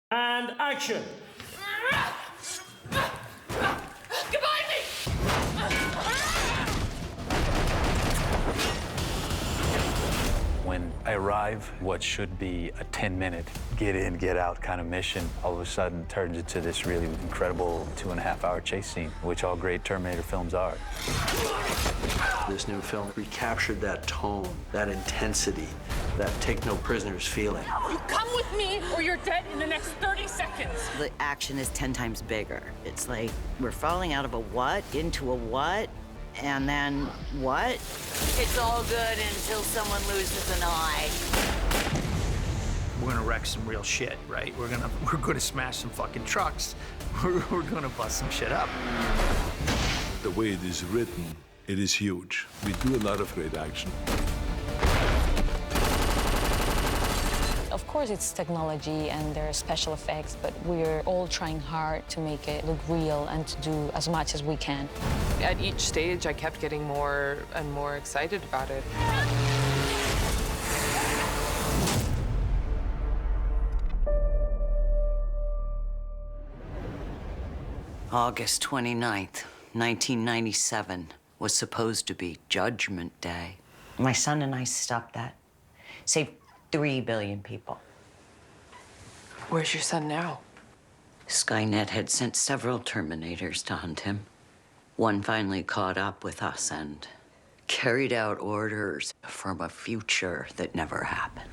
And action! Goodbye, me! When I arrive, what should be a 10-minute get in, get out kind of mission, all of a sudden turns into this really incredible 2.5-hour chase scene, which all great Terminator films are. This new film recaptured that tone, that intensity, that take no prisoners feeling. You come with me or you're dead in the next 30 seconds. The action is 10 times bigger. It's like we're falling out of a what into a what, and then what? It's all good until someone loses an eye. We're gonna wreck some real shit, right? We're gonna smash some fucking trucks. We're gonna bust some shit up. The way it is written, it is huge. We do a lot of great action. Of course, it's technology and there are special effects, but we're all trying hard to make it look real and to do as much as we can. At each stage, I kept getting more and more excited about it. August 29th, 1997 was supposed to be Judgment Day. My son and I stopped that. Saved 3 billion people. Where's your son now? Skynet had sent several Terminators to hunt him. One finally caught up with us and carried out orders from a future that never happened.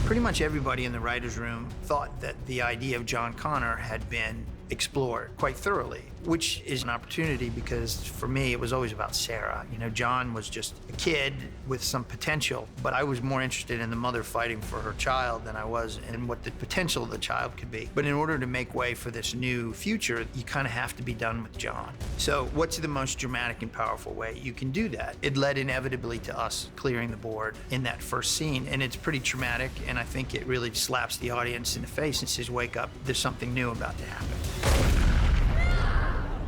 Pretty much everybody in the writer's room thought that the idea of John Connor had been explored quite thoroughly, which is an opportunity because for me, it was always about Sarah. You know, John was just a kid with some potential, but I was more interested in the mother fighting for her child than I was in what the potential of the child could be. But in order to make way for this new future, you kind of have to be done with John. So what's the most dramatic and powerful way you can do that? It led inevitably to us clearing the board in that first scene, and it's pretty traumatic, and I think it really slaps the audience in the face and says, wake up, there's something new about to happen.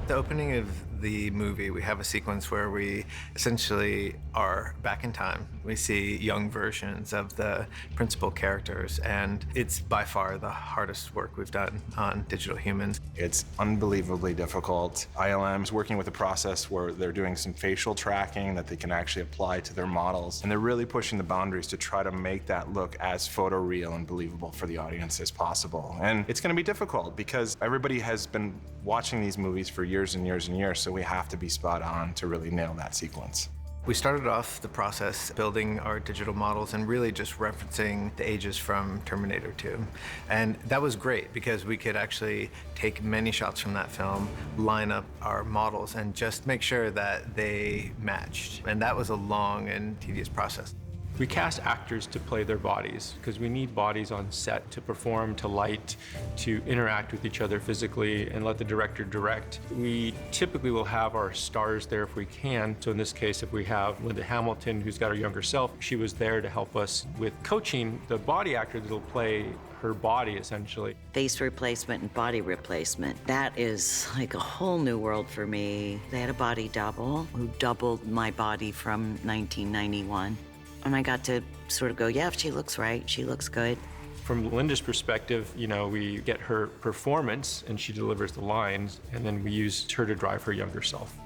The opening of the movie, we have a sequence where we essentially are back in time. We see young versions of the principal characters, and it's by far the hardest work we've done on digital humans. It's unbelievably difficult. ILM's working with a process where they're doing some facial tracking that they can actually apply to their models, and they're really pushing the boundaries to try to make that look as photoreal and believable for the audience as possible. And it's going to be difficult because everybody has been watching these movies for years and years and years, so we have to be spot on to really nail that sequence. We started off the process building our digital models and really just referencing the ages from Terminator 2. And that was great because we could actually take many shots from that film, line up our models, and just make sure that they matched. And that was a long and tedious process. We cast actors to play their bodies because we need bodies on set to perform, to light, to interact with each other physically and let the director direct. We typically will have our stars there if we can. So in this case, if we have Linda Hamilton, who's got her younger self, she was there to help us with coaching the body actor that'll play her body, essentially. Face replacement and body replacement. That is like a whole new world for me. They had a body double who doubled my body from 1991. And I got to sort of go, yeah, she looks right, she looks good. From Linda's perspective, you know, we get her performance and she delivers the lines, and then we use her to drive her younger self.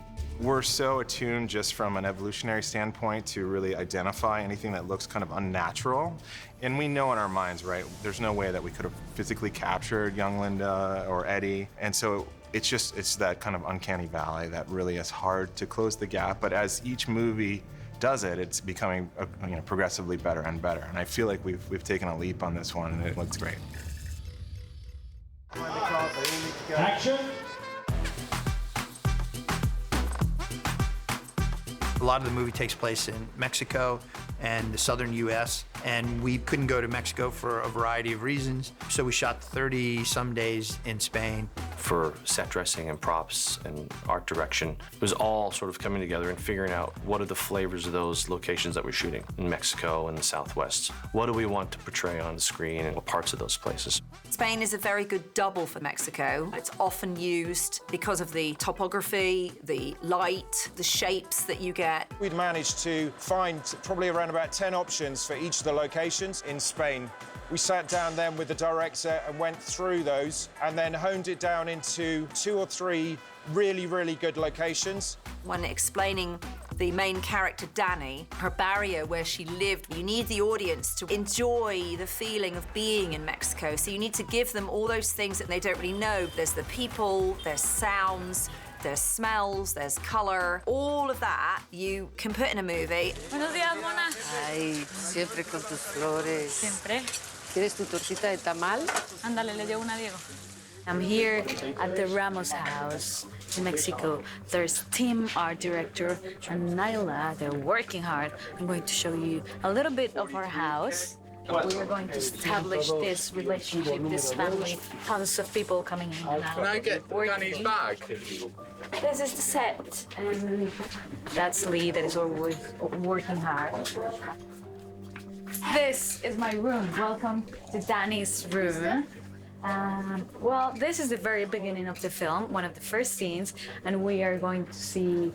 We're so attuned just from an evolutionary standpoint to really identify anything that looks kind of unnatural. And we know in our minds, right, there's no way that we could have physically captured young Linda or Eddie. And so it's that kind of uncanny valley that really is hard to close the gap. But as each movie does it, it's becoming progressively better and better. And I feel like we've taken a leap on this one, and it looks great. Action! A lot of the movie takes place in Mexico and the southern U.S., and we couldn't go to Mexico for a variety of reasons, so we shot 30-some days in Spain. For set dressing and props and art direction, it was all sort of coming together and figuring out what are the flavors of those locations that we're shooting in Mexico and the Southwest. What do we want to portray on the screen and what parts of those places? Spain is a very good double for Mexico. It's often used because of the topography, the light, the shapes that you get. We'd managed to find probably around about 10 options for each of the locations in Spain. We sat down then with the director and went through those and then honed it down into 2 or 3 really, really good locations. When explaining the main character, Dani, her barrier where she lived, you need the audience to enjoy the feeling of being in Mexico. So you need to give them all those things that they don't really know. There's the people, there's sounds, there's smells, there's color. All of that you can put in a movie. Buenos días, Mona. Ay, siempre con tus flores. Siempre. ¿Quieres tu tortita de tamal? Ándale, le llevo una a Diego. I'm here at the Ramos house in Mexico. There's team art director and Nyla. They're working hard. I'm going to show you a little bit of our house. We are going to establish this relationship, this family, tons of people coming in and out. Can I get Dani's bag? This is the set, and that's Lee that is always working hard. This is my room. Welcome to Dani's room. Well, this is the very beginning of the film, one of the first scenes, and we are going to see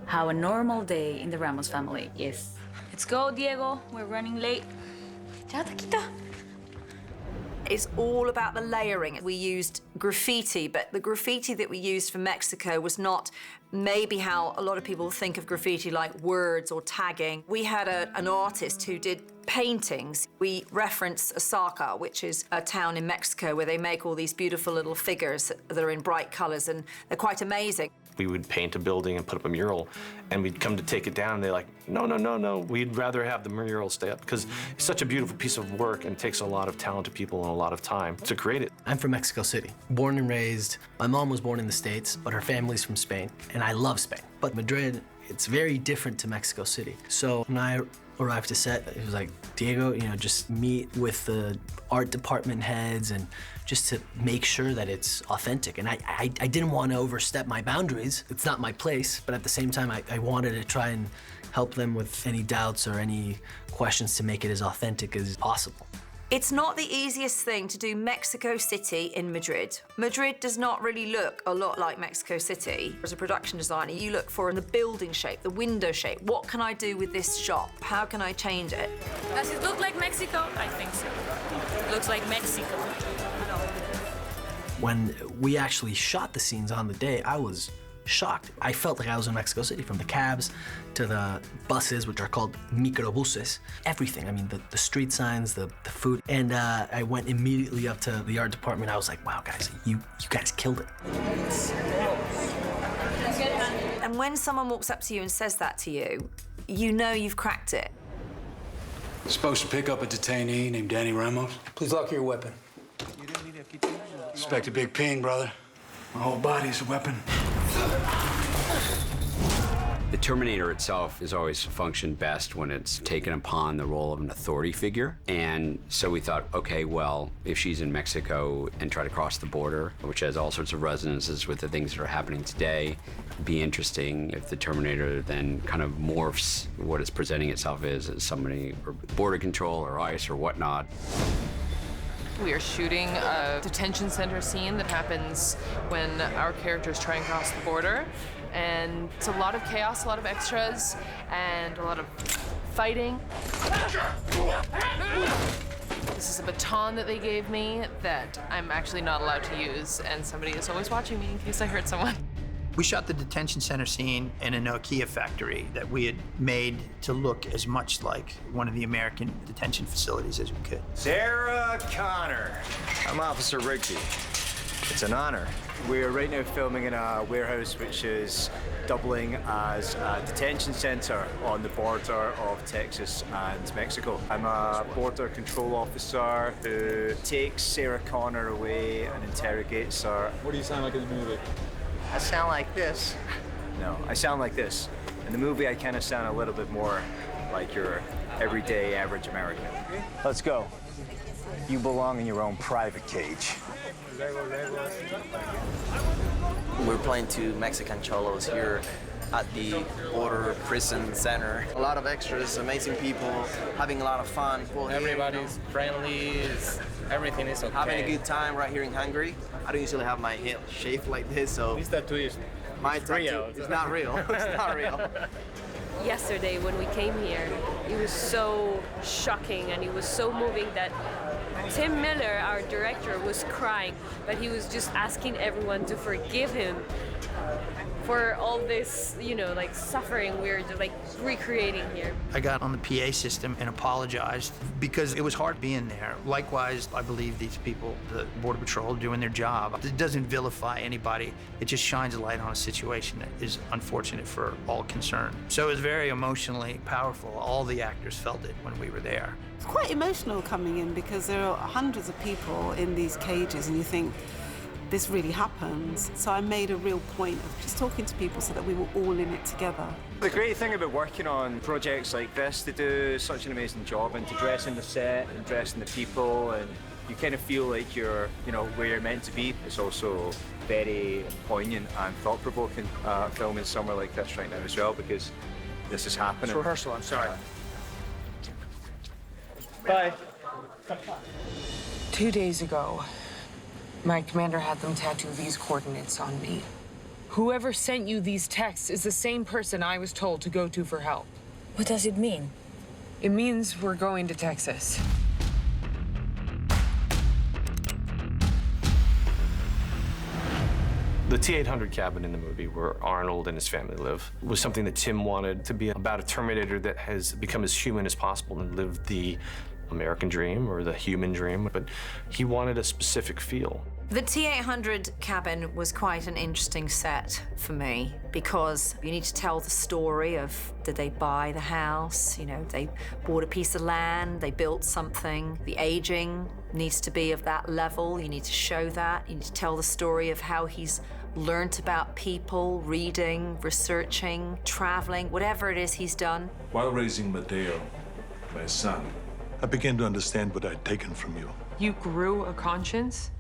how a normal day in the Ramos family is. Let's go, Diego. We're running late. Ya, Taquita. It's all about the layering. We used graffiti, but the graffiti that we used for Mexico was not maybe how a lot of people think of graffiti, like words or tagging. We had an artist who did paintings. We reference Oaxaca, which is a town in Mexico where they make all these beautiful little figures that are in bright colors, and they're quite amazing. We would paint a building and put up a mural, and we'd come to take it down, and they're like, no, no, no, no. We'd rather have the mural stay up because it's such a beautiful piece of work and takes a lot of talented people and a lot of time to create it. I'm from Mexico City, born and raised. My mom was born in the States, but her family's from Spain, and I love Spain. But Madrid, it's very different to Mexico City. So when I arrived to set, it was like, Diego, you know, just meet with the art department heads and just to make sure that it's authentic. And I didn't want to overstep my boundaries. It's not my place, but at the same time, I wanted to try and help them with any doubts or any questions to make it as authentic as possible. It's not the easiest thing to do Mexico City in Madrid. Madrid does not really look a lot like Mexico City. As a production designer, you look for the building shape, the window shape. What can I do with this shop? How can I change it? Does it look like Mexico? I think so. It looks like Mexico. When we actually shot the scenes on the day, I was shocked. I felt like I was in Mexico City, from the cabs to the buses, which are called microbuses, everything. I mean, the street signs, the food. And I went immediately up to the art department. I was like, wow, guys, you guys killed it. And when someone walks up to you and says that to you, you know you've cracked it. Supposed to pick up a detainee named Dani Ramos. Please lock your weapon. Expect a big ping, brother. My whole body's a weapon. The Terminator itself has always functioned best when it's taken upon the role of an authority figure. And so we thought, okay, well, if she's in Mexico and try to cross the border, which has all sorts of resonances with the things that are happening today, it'd be interesting if the Terminator then kind of morphs what it's presenting itself as somebody, or border control or ICE or whatnot. We are shooting a detention center scene that happens when our characters try and cross the border. And it's a lot of chaos, a lot of extras, and a lot of fighting. This is a baton that they gave me that I'm actually not allowed to use, and somebody is always watching me in case I hurt someone. We shot the detention center scene in a Nokia factory that we had made to look as much like one of the American detention facilities as we could. Sarah Connor. I'm Officer Rigby. It's an honor. We're right now filming in a warehouse which is doubling as a detention center on the border of Texas and Mexico. I'm a border control officer who takes Sarah Connor away and interrogates her. What do you sound like in the movie? I sound like this. No, I sound like this. In the movie, I kind of sound a little bit more like your everyday average American. Let's go. You belong in your own private cage. We're playing to Mexican cholos here at the border prison center. A lot of extras, amazing people, having a lot of fun. Everybody's friendly, everything is okay. Having a good time right here in Hungary. I don't usually have my head shaved like this, so... This tattoo is my tattoo is not real. It's not real. Yesterday when we came here, it was so shocking and it was so moving that Tim Miller, our director, was crying, but he was just asking everyone to forgive him for all this, you know, like suffering we're like recreating here. I got on the PA system and apologized because it was hard being there. Likewise, I believe these people, the Border Patrol, are doing their job. It doesn't vilify anybody. It just shines a light on a situation that is unfortunate for all concerned. So it was very emotionally powerful. All the actors felt it when we were there. It's quite emotional coming in because there are hundreds of people in these cages and you think, this really happens. So I made a real point of just talking to people so that we were all in it together. The great thing about working on projects like this, they do such an amazing job, and to dress in the set and dress in the people, and you kind of feel like you're, you know, where you're meant to be. It's also very poignant and thought-provoking filming somewhere like this right now as well, because this is happening. It's rehearsal, I'm sorry. Bye. 2 days ago, my commander had them tattoo these coordinates on me. Whoever sent you these texts is the same person I was told to go to for help. What does it mean? It means we're going to Texas. The T-800 cabin in the movie where Arnold and his family live was something that Tim wanted to be about a Terminator that has become as human as possible and lived the American dream or the human dream, but he wanted a specific feel. The T-800 cabin was quite an interesting set for me because you need to tell the story of, did they buy the house? You know, they bought a piece of land, they built something. The aging needs to be of that level. You need to show that. You need to tell the story of how he's learnt about people, reading, researching, traveling, whatever it is he's done. While raising Mateo, my son, I began to understand what I'd taken from you. You grew a conscience?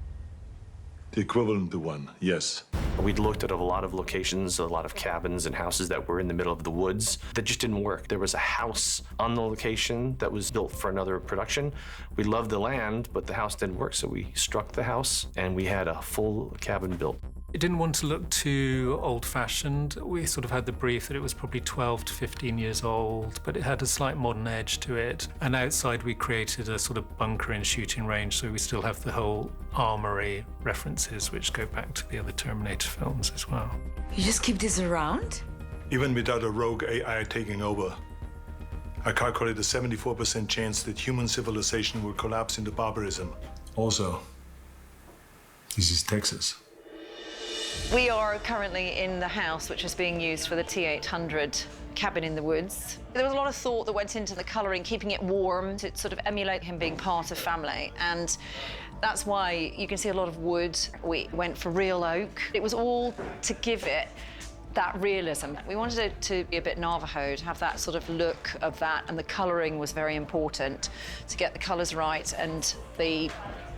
The equivalent to one, yes. We'd looked at a lot of locations, a lot of cabins and houses that were in the middle of the woods that just didn't work. There was a house on the location that was built for another production. We loved the land, but the house didn't work, so we struck the house and we had a full cabin built. It didn't want to look too old-fashioned. We sort of had the brief that it was probably 12 to 15 years old, but it had a slight modern edge to it. And outside we created a sort of bunker and shooting range, so we still have the whole armory references, which go back to the other Terminator films as well. You just keep this around? Even without a rogue AI taking over, I calculate a 74% chance that human civilization will collapse into barbarism. Also, this is Texas. We are currently in the house which is being used for the T-800 cabin in the woods. There was a lot of thought that went into the colouring, keeping it warm to sort of emulate him being part of family. And that's why you can see a lot of wood. We went for real oak. It was all to give it that realism. We wanted it to be a bit Navajo, to have that sort of look of that, and the colouring was very important to get the colours right, and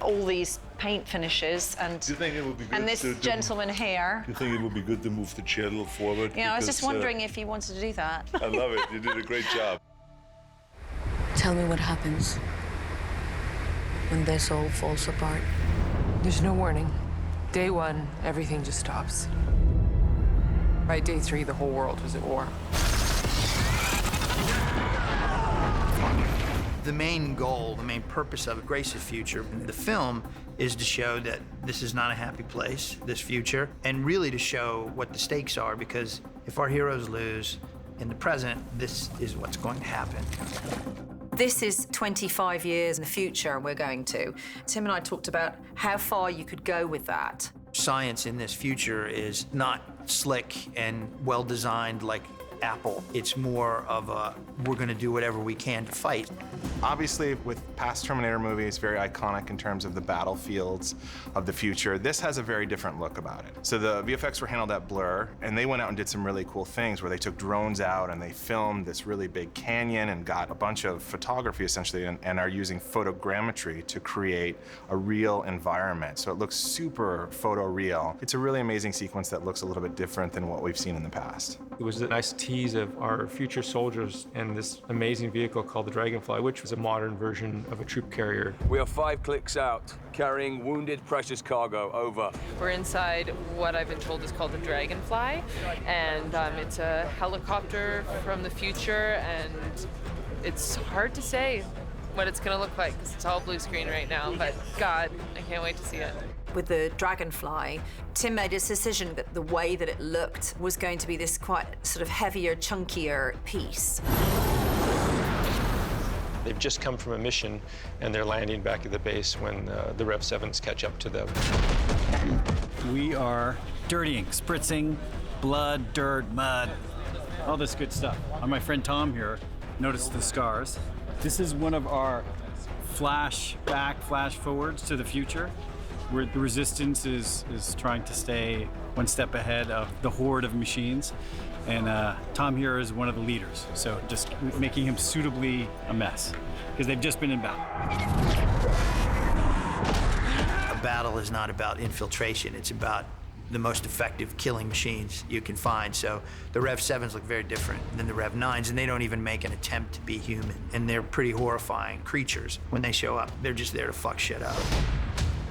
all these paint finishes, and Do you think it would be good and this gentleman here. Do you think it would be good to move the chair a little forward? Yeah, I was just wondering if you wanted to do that. I love it. You did a great job. Tell me what happens when this all falls apart. There's no warning. Day one, everything just stops. By day 3, the whole world was at war. The main goal, the main purpose of Grace's future in the film is to show that this is not a happy place, this future, and really to show what the stakes are, because if our heroes lose in the present, this is what's going to happen. This is 25 years in the future we're going to. Tim and I talked about how far you could go with that. Science in this future is not slick and well-designed like Apple. It's more of a, we're gonna do whatever we can to fight. Obviously, with past Terminator movies, very iconic in terms of the battlefields of the future. This has a very different look about it. So the VFX were handled at Blur, and they went out and did some really cool things where they took drones out and they filmed this really big canyon and got a bunch of photography, essentially, and are using photogrammetry to create a real environment. So it looks super photoreal. It's a really amazing sequence that looks a little bit different than what we've seen in the past. It was a nice tease of our future soldiers and this amazing vehicle called the Dragonfly, which was a modern version of a troop carrier. We are 5 clicks out, carrying wounded precious cargo. Over. We're inside what I've been told is called the Dragonfly, and it's a helicopter from the future, and it's hard to say what it's gonna look like, because it's all blue screen right now, but God, I can't wait to see it. With the Dragonfly, Tim made his decision that the way that it looked was going to be this quite sort of heavier, chunkier piece. They've just come from a mission, and they're landing back at the base when the Rev 7s catch up to them. We are dirtying, spritzing, blood, dirt, mud, all this good stuff. My friend Tom here noticed the scars. This is one of our flash forwards to the future, where the Resistance is trying to stay one step ahead of the horde of machines. And Tom here is one of the leaders, so just making him suitably a mess, because they've just been in battle. A battle is not about infiltration, it's about the most effective killing machines you can find. So the Rev 7s look very different than the Rev 9s, and they don't even make an attempt to be human. And they're pretty horrifying creatures when they show up. They're just there to fuck shit up.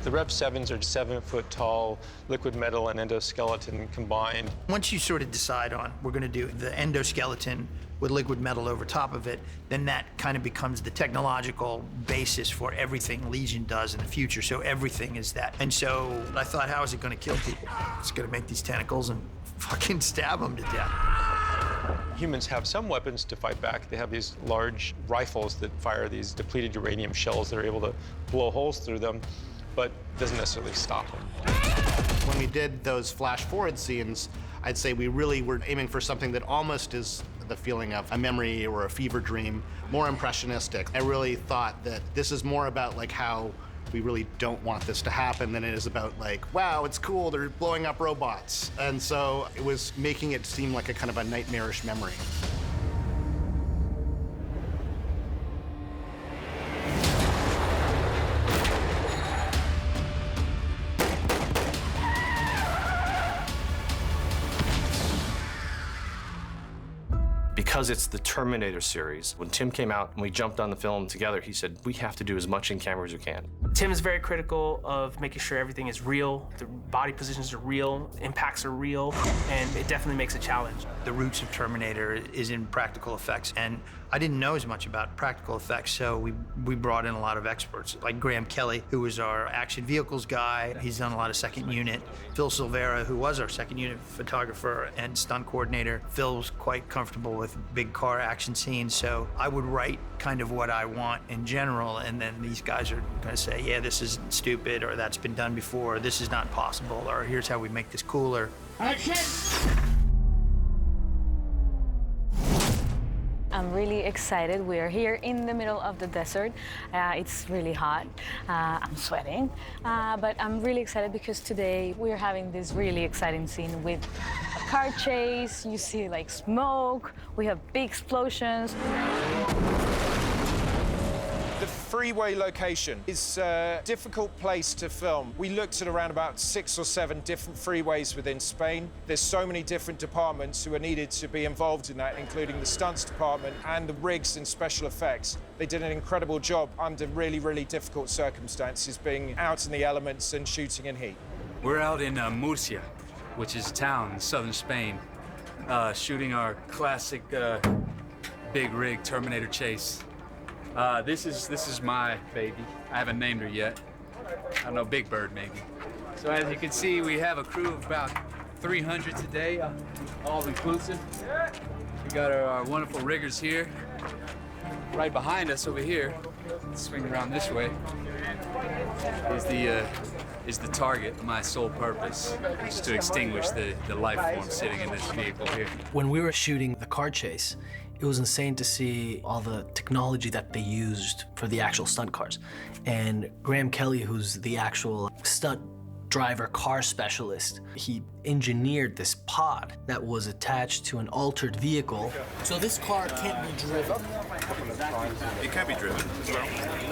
The Rev 7s are 7-foot-tall liquid metal and endoskeleton combined. Once you sort of decide on, we're gonna do the endoskeleton with liquid metal over top of it, then that kind of becomes the technological basis for everything Legion does in the future. So everything is that. And so I thought, how is it gonna kill people? It's gonna make these tentacles and fucking stab them to death. Humans have some weapons to fight back. They have these large rifles that fire these depleted uranium shells that are able to blow holes through them, but doesn't necessarily stop them. When we did those flash forward scenes, I'd say we really were aiming for something that almost is the feeling of a memory or a fever dream, more impressionistic. I really thought that this is more about like how we really don't want this to happen than it is about like, wow, it's cool, they're blowing up robots. And so it was making it seem like a kind of a nightmarish memory. Because it's the Terminator series, when Tim came out and we jumped on the film together, he said, we have to do as much in camera as we can. Tim is very critical of making sure everything is real, the body positions are real, impacts are real, and it definitely makes a challenge. The roots of Terminator is in practical effects, and I didn't know as much about practical effects, so we brought in a lot of experts, like Graham Kelly, who was our action vehicles guy. He's done a lot of second unit. Phil Silvera, who was our second unit photographer and stunt coordinator. Phil's quite comfortable with big car action scenes, so I would write kind of what I want in general, and then these guys are gonna say, yeah, this is stupid, or that's been done before, or this is not possible, or here's how we make this cooler. Action! I'm really excited. We are here in the middle of the desert. It's really hot. I'm sweating, but I'm really excited because today we're having this really exciting scene with a car chase. You see like smoke. We have big explosions. The freeway location is a difficult place to film. We looked at around about 6 or 7 different freeways within Spain. There's so many different departments who are needed to be involved in that, including the stunts department and the rigs and special effects. They did an incredible job under really, really difficult circumstances, being out in the elements and shooting in heat. We're out in Murcia, which is a town in southern Spain, shooting our classic big rig Terminator chase. This is my baby. I haven't named her yet. I don't know, Big Bird maybe. So as you can see, we have a crew of about 300 today, all inclusive. We got our wonderful riggers here. Right behind us over here, let's swing around this way, is the target. My sole purpose is to extinguish the life form sitting in this vehicle here. When we were shooting the car chase, it was insane to see all the technology that they used for the actual stunt cars. And Graham Kelly, who's the actual stunt driver car specialist, he engineered this pod that was attached to an altered vehicle. So this car can't be driven? It can be driven as well.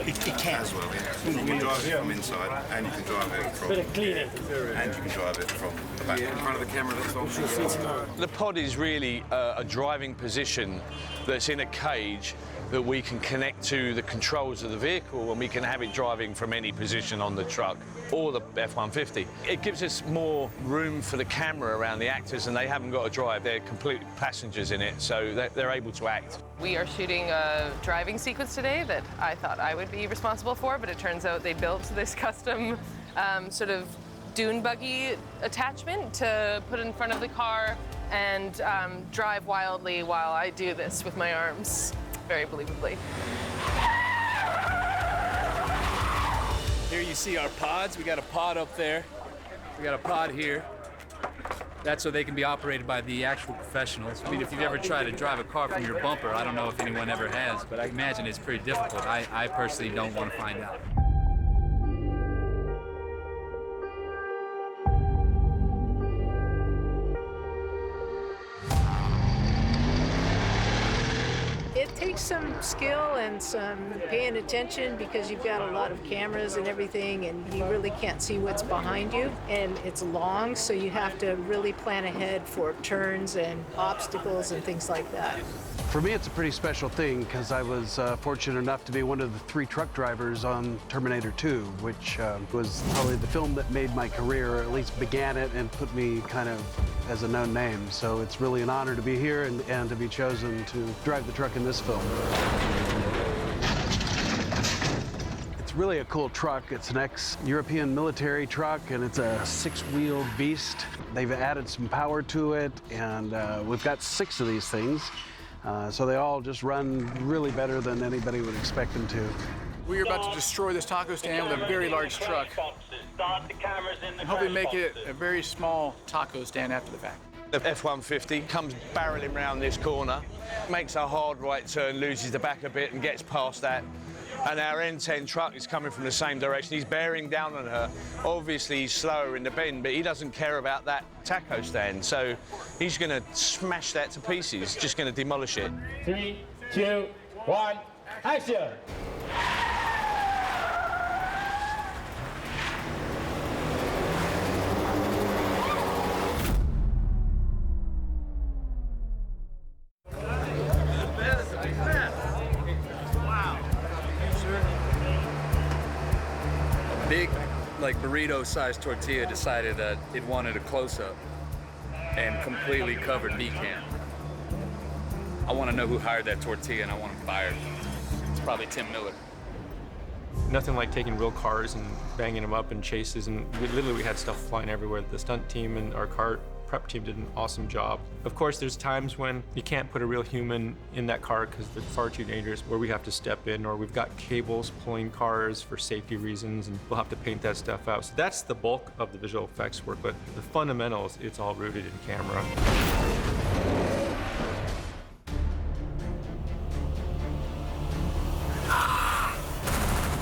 It can? As well, yeah. You can drive it from inside, and you can drive it from... And you can drive it from the back. In front of the camera, that's all. The pod is really a driving position that's in a cage that we can connect to the controls of the vehicle, and we can have it driving from any position on the truck or the F-150. It gives us more room for the camera around the actors, and they haven't got to drive. They're complete passengers in it, so they're able to act. We are shooting a driving sequence today that I thought I would be responsible for, but it turns out they built this custom sort of dune buggy attachment to put in front of the car and drive wildly while I do this with my arms, very believably. Here you see our pods. We got a pod up there. We got a pod here. That's so they can be operated by the actual professionals. I mean, if you've ever tried to drive a car from your bumper, I don't know if anyone ever has, but I imagine it's pretty difficult. I personally don't want to find out. It takes some skill and some paying attention because you've got a lot of cameras and everything, and you really can't see what's behind you. And it's long, so you have to really plan ahead for turns and obstacles and things like that. For me, it's a pretty special thing because I was fortunate enough to be one of the 3 truck drivers on Terminator 2, which was probably the film that made my career, or at least began it and put me kind of as a known name. So it's really an honor to be here and to be chosen to drive the truck in this film. It's really a cool truck. It's an ex-European military truck, and it's a 6-wheeled beast. They've added some power to it, and we've got 6 of these things. So they all just run really better than anybody would expect them to. We're about to destroy this taco stand with a very large truck and hopefully make it a very small taco stand after the fact. The F-150 comes barreling round this corner, makes a hard right turn, loses the back a bit and gets past that. And our N10 truck is coming from the same direction. He's bearing down on her. Obviously, he's slower in the bend, but he doesn't care about that taco stand. So he's going to smash that to pieces, just going to demolish it. 3, 2, 1, action! Big, like burrito-sized tortilla decided that it wanted a close-up and completely covered me can. I want to know who hired that tortilla and I want him fired. It's probably Tim Miller. Nothing like taking real cars and banging them up in chases, and we had stuff flying everywhere. The stunt team and our car prep team did an awesome job. Of course, there's times when you can't put a real human in that car because they're far too dangerous, where we have to step in, or we've got cables pulling cars for safety reasons, and we'll have to paint that stuff out. So that's the bulk of the visual effects work, but the fundamentals, it's all rooted in camera.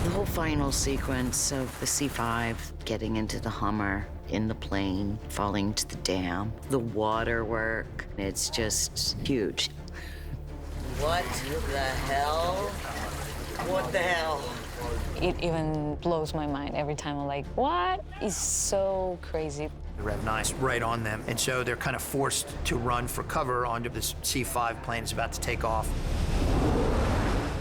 The whole final sequence of the C5 getting into the Hummer, in the plane, falling to the dam, the water work, it's just huge. What the hell? What the hell? It even blows my mind every time. I'm like, what? It's so crazy. The Rev 9's right on them, and so they're kind of forced to run for cover onto this C5 plane that's about to take off.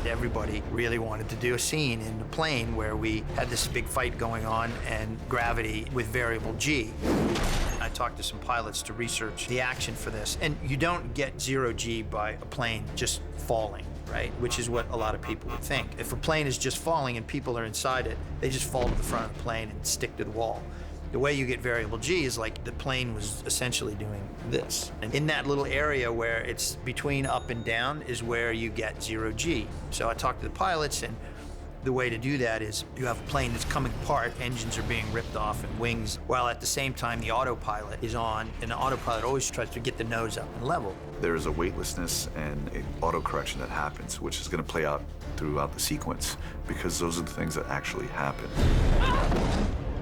Everybody really wanted to do a scene in the plane where we had this big fight going on and gravity with variable G. I talked to some pilots to research the action for this, and you don't get 0 G by a plane just falling, right? Which is what a lot of people would think. If a plane is just falling and people are inside it, they just fall to the front of the plane and stick to the wall. The way you get variable G is like the plane was essentially doing this. And in that little area where it's between up and down is where you get 0 G. So I talked to the pilots, and the way to do that is you have a plane that's coming apart, engines are being ripped off and wings, while at the same time the autopilot is on, and the autopilot always tries to get the nose up and level. There is a weightlessness and an auto-correction that happens, which is going to play out throughout the sequence, because those are the things that actually happen.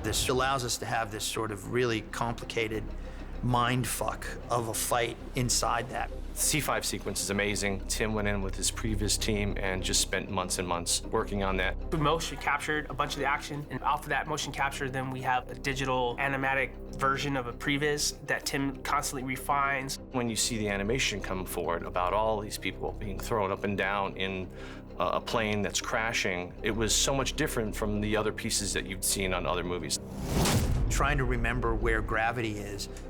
This allows us to have this sort of really complicated mind fuck of a fight inside that. The C5 sequence is amazing. Tim went in with his previous team and just spent months and months working on that. We motion captured a bunch of the action, and off of that motion capture, then we have a digital animatic version of a previs that Tim constantly refines. When you see the animation come forward about all these people being thrown up and down in a plane that's crashing, it was so much different from the other pieces that you'd seen on other movies. Trying to remember where gravity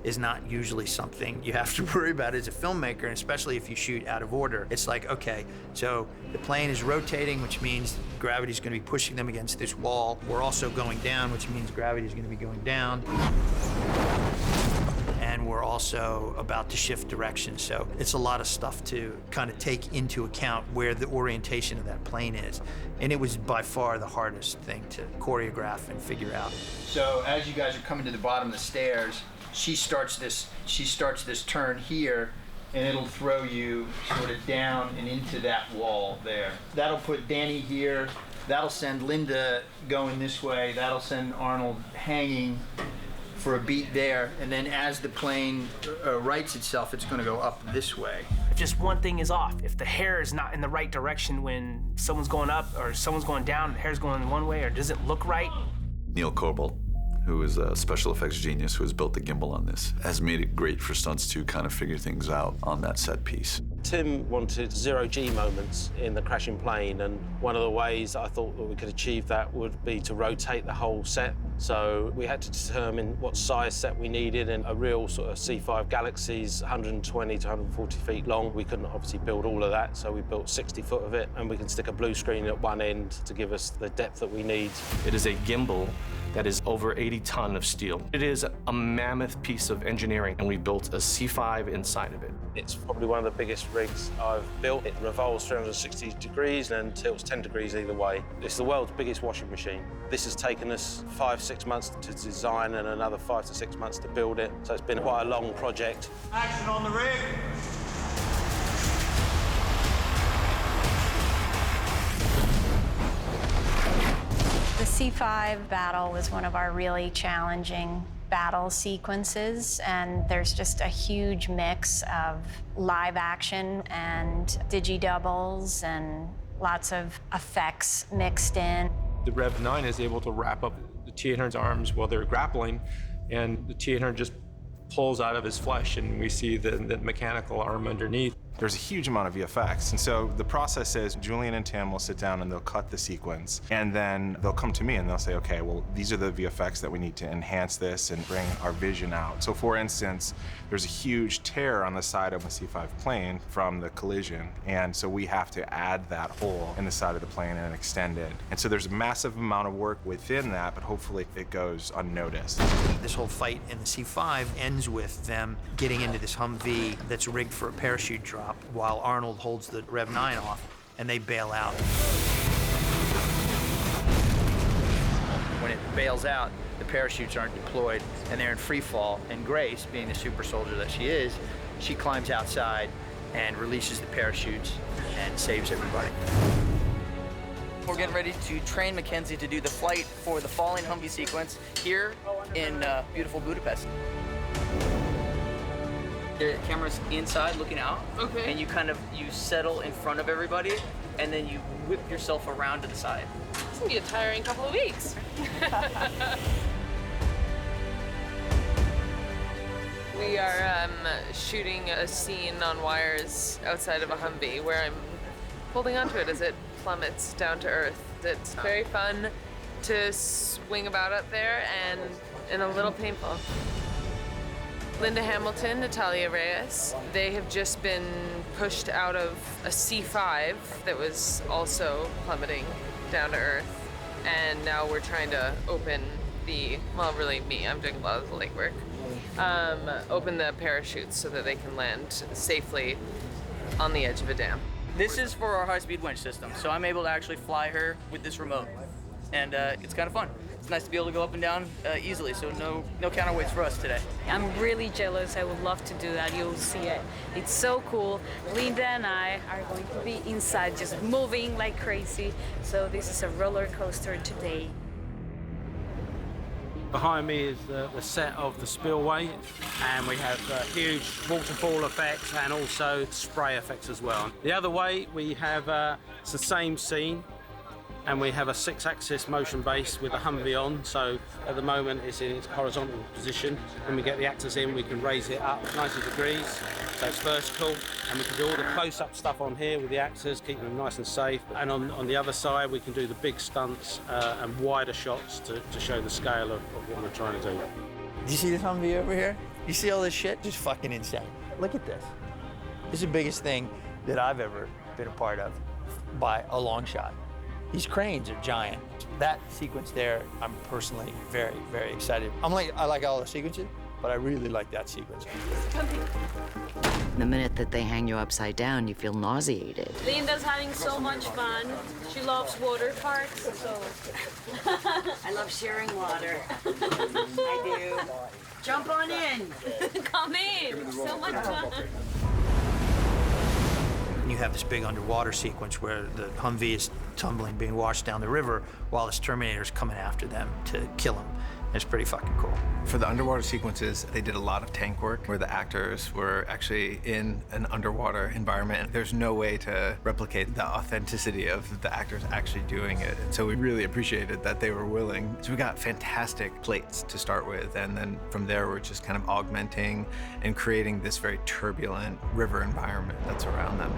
is not usually something you have to worry about as a filmmaker, and especially if you shoot out of order. It's like, okay, so the plane is rotating, which means gravity is going to be pushing them against this wall. We're also going down, which means gravity is going to be going down. And we're also about to shift direction. So it's a lot of stuff to kind of take into account where the orientation of that plane is. And it was by far the hardest thing to choreograph and figure out. So as you guys are coming to the bottom of the stairs, she starts this turn here, and it'll throw you sort of down and into that wall there. That'll put Dani here. That'll send Linda going this way. That'll send Arnold hanging for a beat there, and then as the plane rights itself, it's going to go up this way. If just one thing is off, if the hair is not in the right direction when someone's going up or someone's going down, the hair's going one way or doesn't look right. Neil Corbell, who is a special effects genius who has built the gimbal on this, has made it great for stunts to kind of figure things out on that set piece. Tim wanted zero-G moments in the crashing plane, and one of the ways I thought that we could achieve that would be to rotate the whole set. So we had to determine what size set we needed, and a real sort of C5 Galaxy's 120 to 140 feet long. We couldn't obviously build all of that, so we built 60 foot of it, and we can stick a blue screen at one end to give us the depth that we need. It is a gimbal that is over 80 ton of steel. It is a mammoth piece of engineering, and we built a C5 inside of it. It's probably one of the biggest rigs I've built. It revolves 360 degrees and tilts 10 degrees either way. It's the world's biggest washing machine. This has taken us 5-6 months to design and another 5 to 6 months to build it. So it's been quite a long project. Action on the rig. The C5 battle was one of our really challenging battle sequences, and there's just a huge mix of live action and digi-doubles and lots of effects mixed in. The Rev 9 is able to wrap up the T-800's arms while they're grappling, and the T-800 just pulls out of his flesh, and we see the mechanical arm underneath. There's a huge amount of VFX, and so the process is Julian and Tim will sit down and they'll cut the sequence, and then they'll come to me and they'll say, okay, well, these are the VFX that we need to enhance this and bring our vision out. So for instance, there's a huge tear on the side of a C5 plane from the collision, and so we have to add that hole in the side of the plane and extend it. And so there's a massive amount of work within that, but hopefully it goes unnoticed. This whole fight in the C5 ends with them getting into this Humvee that's rigged for a parachute drop, while Arnold holds the Rev 9 off, and they bail out. When it bails out, the parachutes aren't deployed, and they're in free fall, and Grace, being the super soldier that she is, she climbs outside and releases the parachutes and saves everybody. We're getting ready to train Mackenzie to do the flight for the falling Humvee sequence here in beautiful Budapest. The camera's inside looking out, okay, and you settle in front of everybody, and then you whip yourself around to the side. It's gonna be a tiring couple of weeks. We are shooting a scene on wires outside of a Humvee where I'm holding onto it as it plummets down to earth. It's very fun to swing about up there and a little painful. Linda Hamilton, Natalia, Reyes, they have just been pushed out of a C5 that was also plummeting down to earth. And now we're trying to open well, really me, I'm doing a lot of the legwork. Open the parachutes so that they can land safely on the edge of a dam. This is for our high-speed winch system, so I'm able to actually fly her with this remote. And it's kind of fun. It's nice to be able to go up and down easily, so no counterweights for us today. I'm really jealous. I would love to do that. You'll see it. It's so cool. Linda and I are going to be inside just moving like crazy. So this is a roller coaster today. Behind me is the set of the spillway, and we have huge waterfall effects and also spray effects as well. The other way we have it's the same scene, and we have a 6-axis motion base with a Humvee on, so at the moment it's in its horizontal position. When we get the actors in, we can raise it up 90 degrees, So it's vertical, and we can do all the close-up stuff on here with the actors, keeping them nice and safe. And on the other side, we can do the big stunts and wider shots to show the scale of what we're trying to do. Do you see this Humvee over here? You see all this shit? Just fucking insane. Look at this. This is the biggest thing that I've ever been a part of by a long shot. These cranes are giant. That sequence there, I'm personally very, very excited. I like all the sequences, but I really like that sequence. The minute that they hang you upside down, you feel nauseated. Linda's having so much fun. She loves water parks, so. I love sharing water. I do. Jump on in. Come in. So much fun. And you have this big underwater sequence where the Humvee is tumbling, being washed down the river, while this Terminator's coming after them to kill him. It's pretty fucking cool. For the underwater sequences, they did a lot of tank work where the actors were actually in an underwater environment. There's no way to replicate the authenticity of the actors actually doing it. And so we really appreciated that they were willing. So we got fantastic plates to start with, and then from there we're just kind of augmenting and creating this very turbulent river environment that's around them.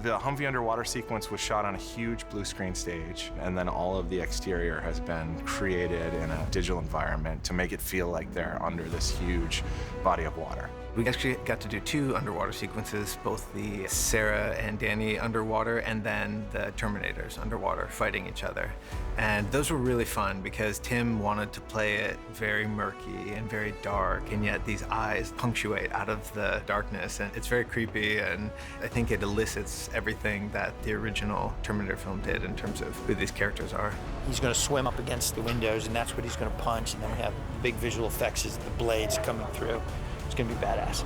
The Humvee underwater sequence was shot on a huge blue screen stage, and then all of the exterior has been created in a digital environment to make it feel like they're under this huge body of water. We actually got to do 2 underwater sequences, both the Sarah and Dani underwater and then the Terminators underwater fighting each other. And those were really fun because Tim wanted to play it very murky and very dark, and yet these eyes punctuate out of the darkness, and it's very creepy, and I think it elicits everything that the original Terminator film did in terms of who these characters are. He's gonna swim up against the windows, and that's what he's gonna punch, and then we have big visual effects as the blades coming through. It's gonna be badass.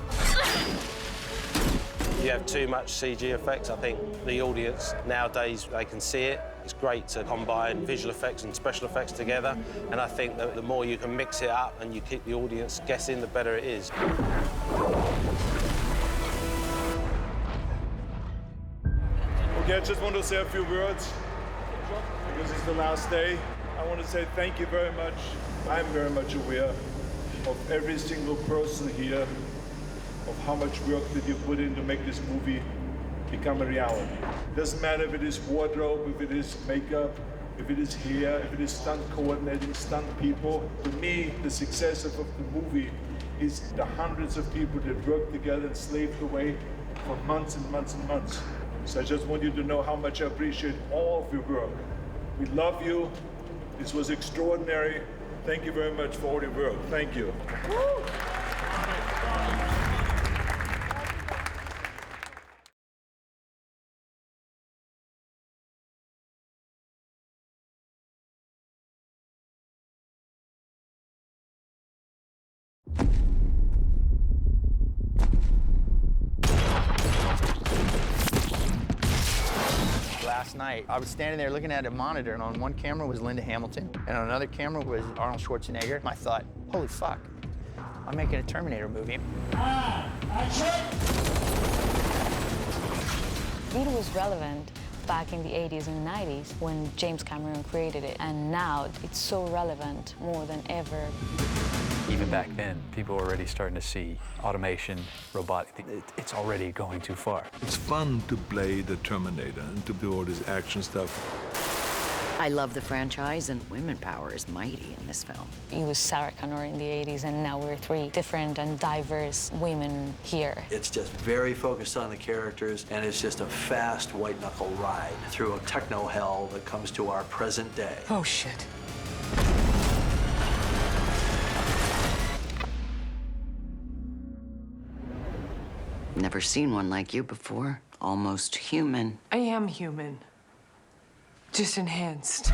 You have too much CG effects. I think the audience nowadays, they can see it. It's great to combine visual effects and special effects together, and I think that the more you can mix it up and you keep the audience guessing, the better it is. Okay, I just want to say a few words because it's the last day. I want to say thank you very much. I'm very much aware of every single person here, of how much work that you put in to make this movie become a reality. Doesn't matter if it is wardrobe, if it is makeup, if it is hair, if it is stunt coordinating, stunt people. To me, the success of the movie is the hundreds of people that worked together and slaved away for months and months and months. So I just want you to know how much I appreciate all of your work. We love you. This was extraordinary. Thank you very much for all your work. Thank you. Woo! Last night, I was standing there looking at a monitor, and on one camera was Linda Hamilton, and on another camera was Arnold Schwarzenegger. And I thought, holy fuck, I'm making a Terminator movie. It was relevant back in the 80s and 90s when James Cameron created it, and now it's so relevant more than ever. Even back then, people were already starting to see automation, robotic. It's already going too far. It's fun to play the Terminator and to do all this action stuff. I love the franchise, and women power is mighty in this film. It was Sarah Connor in the 80s, and now we're 3 different and diverse women here. It's just very focused on the characters, and it's just a fast white-knuckle ride through a techno hell that comes to our present day. Oh, shit. Never seen one like you before. Almost human. I am human. Just enhanced.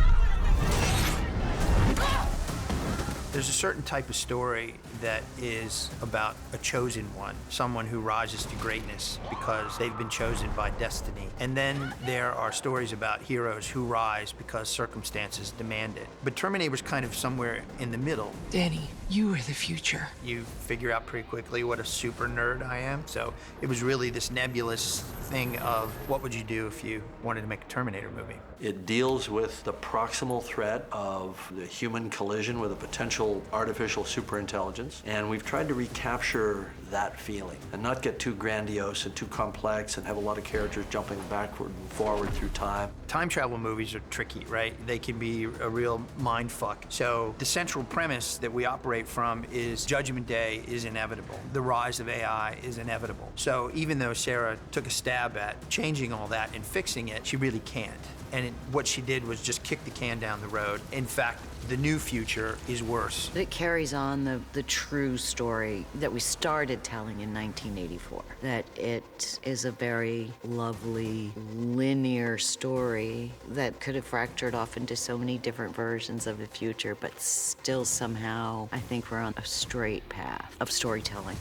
There's a certain type of story that is about a chosen one, someone who rises to greatness because they've been chosen by destiny. And then there are stories about heroes who rise because circumstances demand it. But Terminator was kind of somewhere in the middle. Dani, you are the future. You figure out pretty quickly what a super nerd I am. So it was really this nebulous thing of what would you do if you wanted to make a Terminator movie? It deals with the proximal threat of the human collision with a potential mental artificial superintelligence, and we've tried to recapture that feeling and not get too grandiose and too complex and have a lot of characters jumping backward and forward through time. Time travel movies are tricky, right? They can be a real mind fuck. So the central premise that we operate from is Judgment Day is inevitable. The rise of AI is inevitable. So even though Sarah took a stab at changing all that and fixing it, she really can't. And what she did was just kick the can down the road. In fact, the new future is worse. It carries on the true story that we started telling in 1984. That it is a very lovely, linear story that could have fractured off into so many different versions of the future, but still somehow, I think we're on a straight path of storytelling.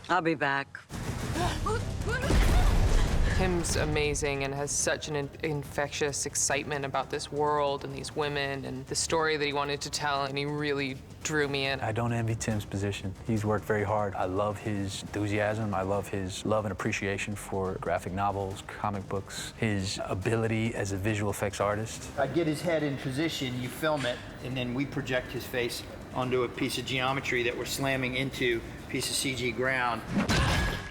I'll be back. Tim's amazing and has such an infectious excitement about this world and these women and the story that he wanted to tell, and he really drew me in. I don't envy Tim's position. He's worked very hard. I love his enthusiasm. I love his love and appreciation for graphic novels, comic books, his ability as a visual effects artist. I get his head in position, you film it, and then we project his face onto a piece of geometry that we're slamming into a piece of CG ground.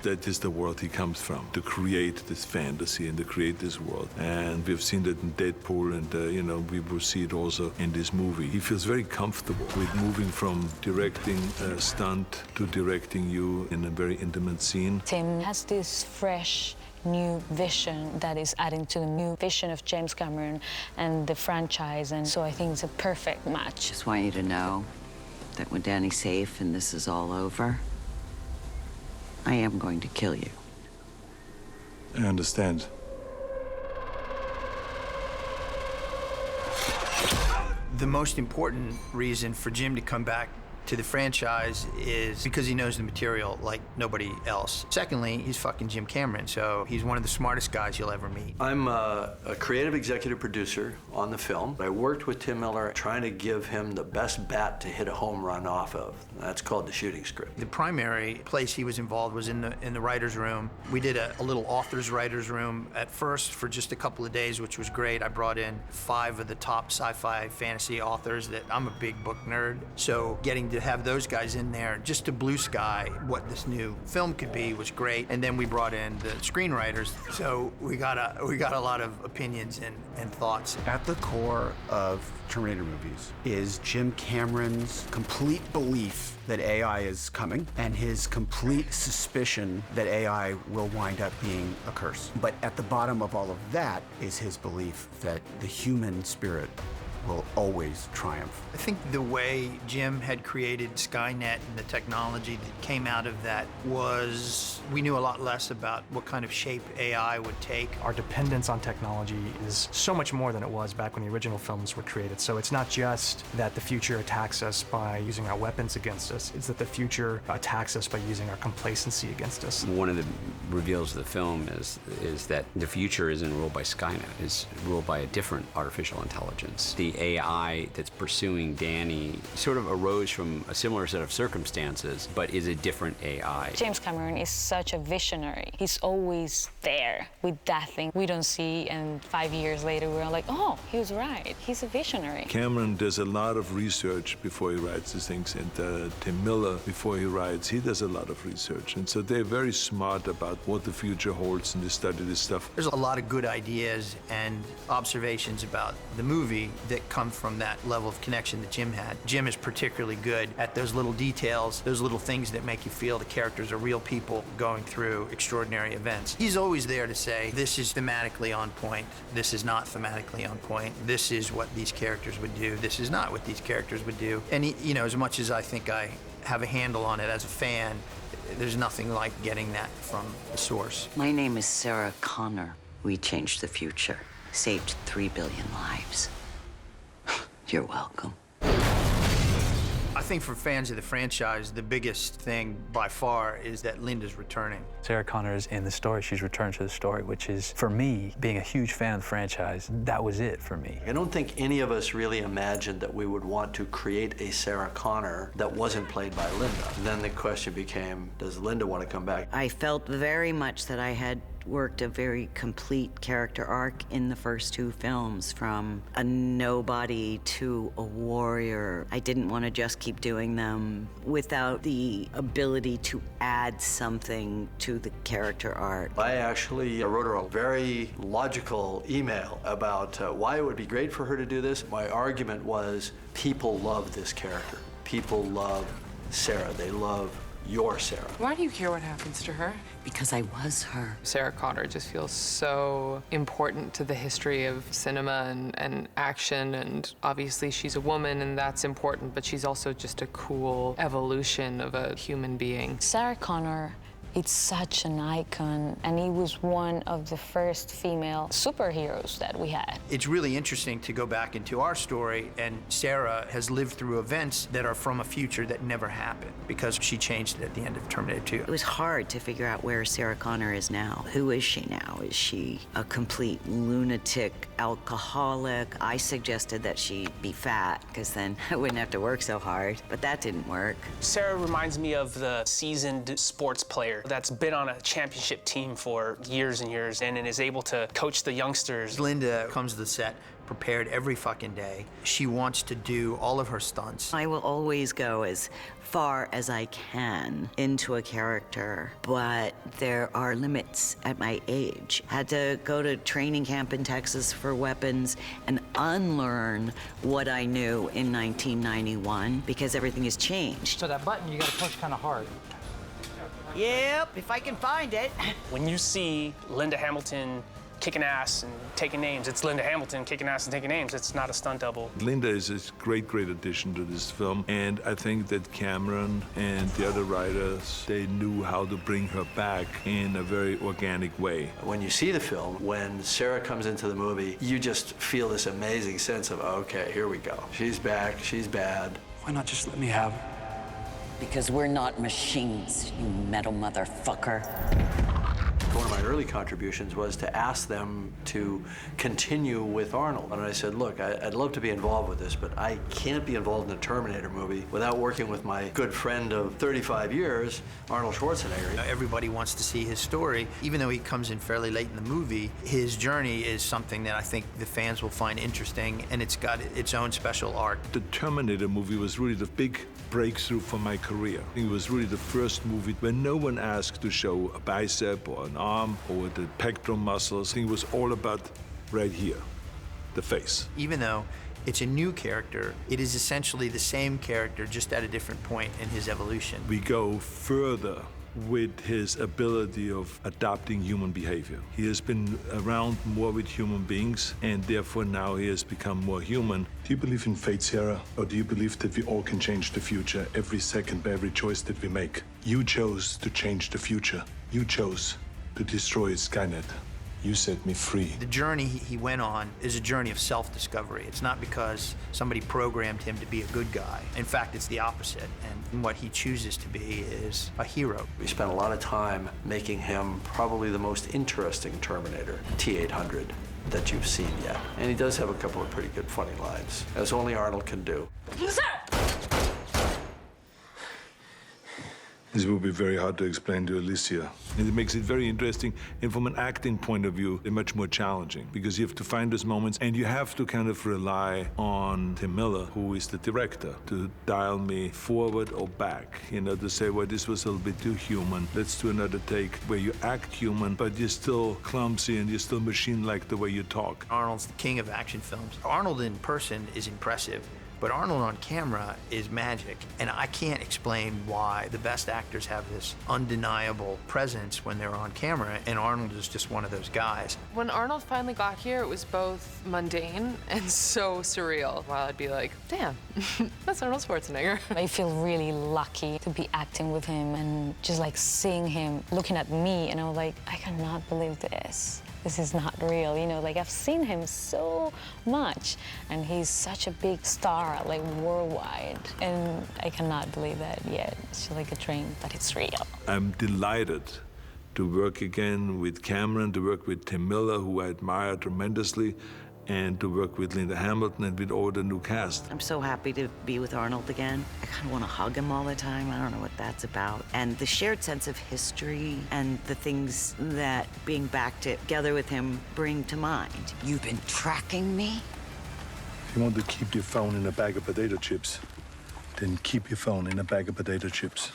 That is the world he comes from, to create this fantasy and to create this world. And we've seen that in Deadpool, and we will see it also in this movie. He feels very comfortable with moving from directing a stunt to directing you in a very intimate scene. Tim has this fresh, new vision that is adding to the new vision of James Cameron and the franchise, and so I think it's a perfect match. Just want you to know that when Dani's safe and this is all over, I am going to kill you. I understand. The most important reason for Jim to come back to the franchise is because he knows the material like nobody else. Secondly, he's fucking Jim Cameron, so he's one of the smartest guys you'll ever meet. I'm a creative executive producer on the film. I worked with Tim Miller trying to give him the best bat to hit a home run off of. That's called the shooting script. The primary place he was involved was in the writer's room. We did a little author's writer's room at first for just a couple of days, which was great. I brought in 5 of the top sci-fi fantasy authors that I'm a big book nerd, so getting to have those guys in there just to blue sky what this new film could be was great. And then we brought in the screenwriters, so we got a lot of opinions and thoughts. At the core of Terminator movies is Jim Cameron's complete belief that AI is coming and his complete suspicion that AI will wind up being a curse. But at the bottom of all of that is his belief that the human spirit will always triumph. I think the way Jim had created Skynet and the technology that came out of that was we knew a lot less about what kind of shape AI would take. Our dependence on technology is so much more than it was back when the original films were created. So it's not just that the future attacks us by using our weapons against us, it's that the future attacks us by using our complacency against us. One of the reveals of the film is that the future isn't ruled by Skynet, it's ruled by a different artificial intelligence. The AI that's pursuing Dani sort of arose from a similar set of circumstances, but is a different AI. James Cameron is such a visionary. He's always there with that thing we don't see, and 5 years later we're like, oh, he was right. He's a visionary. Cameron does a lot of research before he writes these things, and Tim Miller, before he writes, he does a lot of research. And so they're very smart about what the future holds, and they study this stuff. There's a lot of good ideas and observations about the movie that come from that level of connection that Jim had. Jim is particularly good at those little details, those little things that make you feel the characters are real people going through extraordinary events. He's always there to say, this is thematically on point, this is not thematically on point, this is what these characters would do, this is not what these characters would do. And he, as much as I think I have a handle on it as a fan, there's nothing like getting that from the source. My name is Sarah Connor. We changed the future, saved 3 billion lives. You're welcome. I think for fans of the franchise, the biggest thing by far is that Linda's returning. Sarah Connor is in the story. She's returned to the story, which is, for me, being a huge fan of the franchise, that was it for me. I don't think any of us really imagined that we would want to create a Sarah Connor that wasn't played by Linda. Then the question became, does Linda want to come back? I felt very much that I had worked a very complete character arc in the first 2 films, from a nobody to a warrior. I didn't want to just keep doing them without the ability to add something to the character arc. I actually wrote her a very logical email about why it would be great for her to do this. My argument was, people love this character. People love Sarah. They love your Sarah. Why do you care what happens to her? Because I was her. Sarah Connor just feels so important to the history of cinema and action, and obviously she's a woman and that's important, but she's also just a cool evolution of a human being. Sarah Connor, it's such an icon, and he was one of the first female superheroes that we had. It's really interesting to go back into our story, and Sarah has lived through events that are from a future that never happened because she changed it at the end of Terminator 2. It was hard to figure out where Sarah Connor is now. Who is she now? Is she a complete lunatic alcoholic? I suggested that she be fat, because then I wouldn't have to work so hard, but that didn't work. Sarah reminds me of the seasoned sports player that's been on a championship team for years and years and is able to coach the youngsters. Linda comes to the set prepared every fucking day. She wants to do all of her stunts. I will always go as far as I can into a character, but there are limits at my age. Had to go to training camp in Texas for weapons and unlearn what I knew in 1991 because everything has changed. So that button, you gotta push kind of hard. Yep, if I can find it. When you see Linda Hamilton kicking ass and taking names, it's Linda Hamilton kicking ass and taking names. It's not a stunt double. Linda is a great, great addition to this film, and I think that Cameron and the other writers, they knew how to bring her back in a very organic way. When you see the film, when Sarah comes into the movie, you just feel this amazing sense of, okay, here we go. She's back, she's bad. Why not just let me have her? Because we're not machines, you metal motherfucker. One of my early contributions was to ask them to continue with Arnold. And I said, look, I'd love to be involved with this, but I can't be involved in a Terminator movie without working with my good friend of 35 years, Arnold Schwarzenegger. Everybody wants to see his story. Even though he comes in fairly late in the movie, his journey is something that I think the fans will find interesting, and it's got its own special arc. The Terminator movie was really the big breakthrough for my career. It was really the first movie where no one asked to show a bicep or an arm or the pectoral muscles. It was all about right here, the face. Even though it's a new character, it is essentially the same character, just at a different point in his evolution. We go further with his ability of adopting human behavior. He has been around more with human beings, and therefore now he has become more human. Do you believe in fate, Sarah? Or do you believe that we all can change the future every second by every choice that we make? You chose to change the future. You chose to destroy Skynet. You set me free. The journey he went on is a journey of self-discovery. It's not because somebody programmed him to be a good guy. In fact, it's the opposite. And what he chooses to be is a hero. We spent a lot of time making him probably the most interesting Terminator, T-800, that you've seen yet. And he does have a couple of pretty good funny lines, as only Arnold can do. This will be very hard to explain to Alicia. And it makes it very interesting, and from an acting point of view, much more challenging, because you have to find those moments, and you have to kind of rely on Tim Miller, who is the director, to dial me forward or back, you know, to say, well, this was a little bit too human. Let's do another take where you act human, but you're still clumsy and you're still machine-like the way you talk. Arnold's the king of action films. Arnold in person is impressive, but Arnold on camera is magic, and I can't explain why the best actors have this undeniable presence when they're on camera, and Arnold is just one of those guys. When Arnold finally got here, it was both mundane and so surreal. While I'd be like, damn, that's Arnold Schwarzenegger. I feel really lucky to be acting with him and just like seeing him looking at me, and I was like, I cannot believe this. This is not real, you know, like I've seen him so much, and he's such a big star, like worldwide, and I cannot believe that yet. It's like a dream, but it's real. I'm delighted to work again with Cameron, to work with Tim Miller, who I admire tremendously, and to work with Linda Hamilton and with all the new cast. I'm so happy to be with Arnold again. I kind of want to hug him all the time. I don't know what that's about. And the shared sense of history and the things that being back together with him bring to mind. You've been tracking me? If you want to keep your phone in a bag of potato chips, then keep your phone in a bag of potato chips.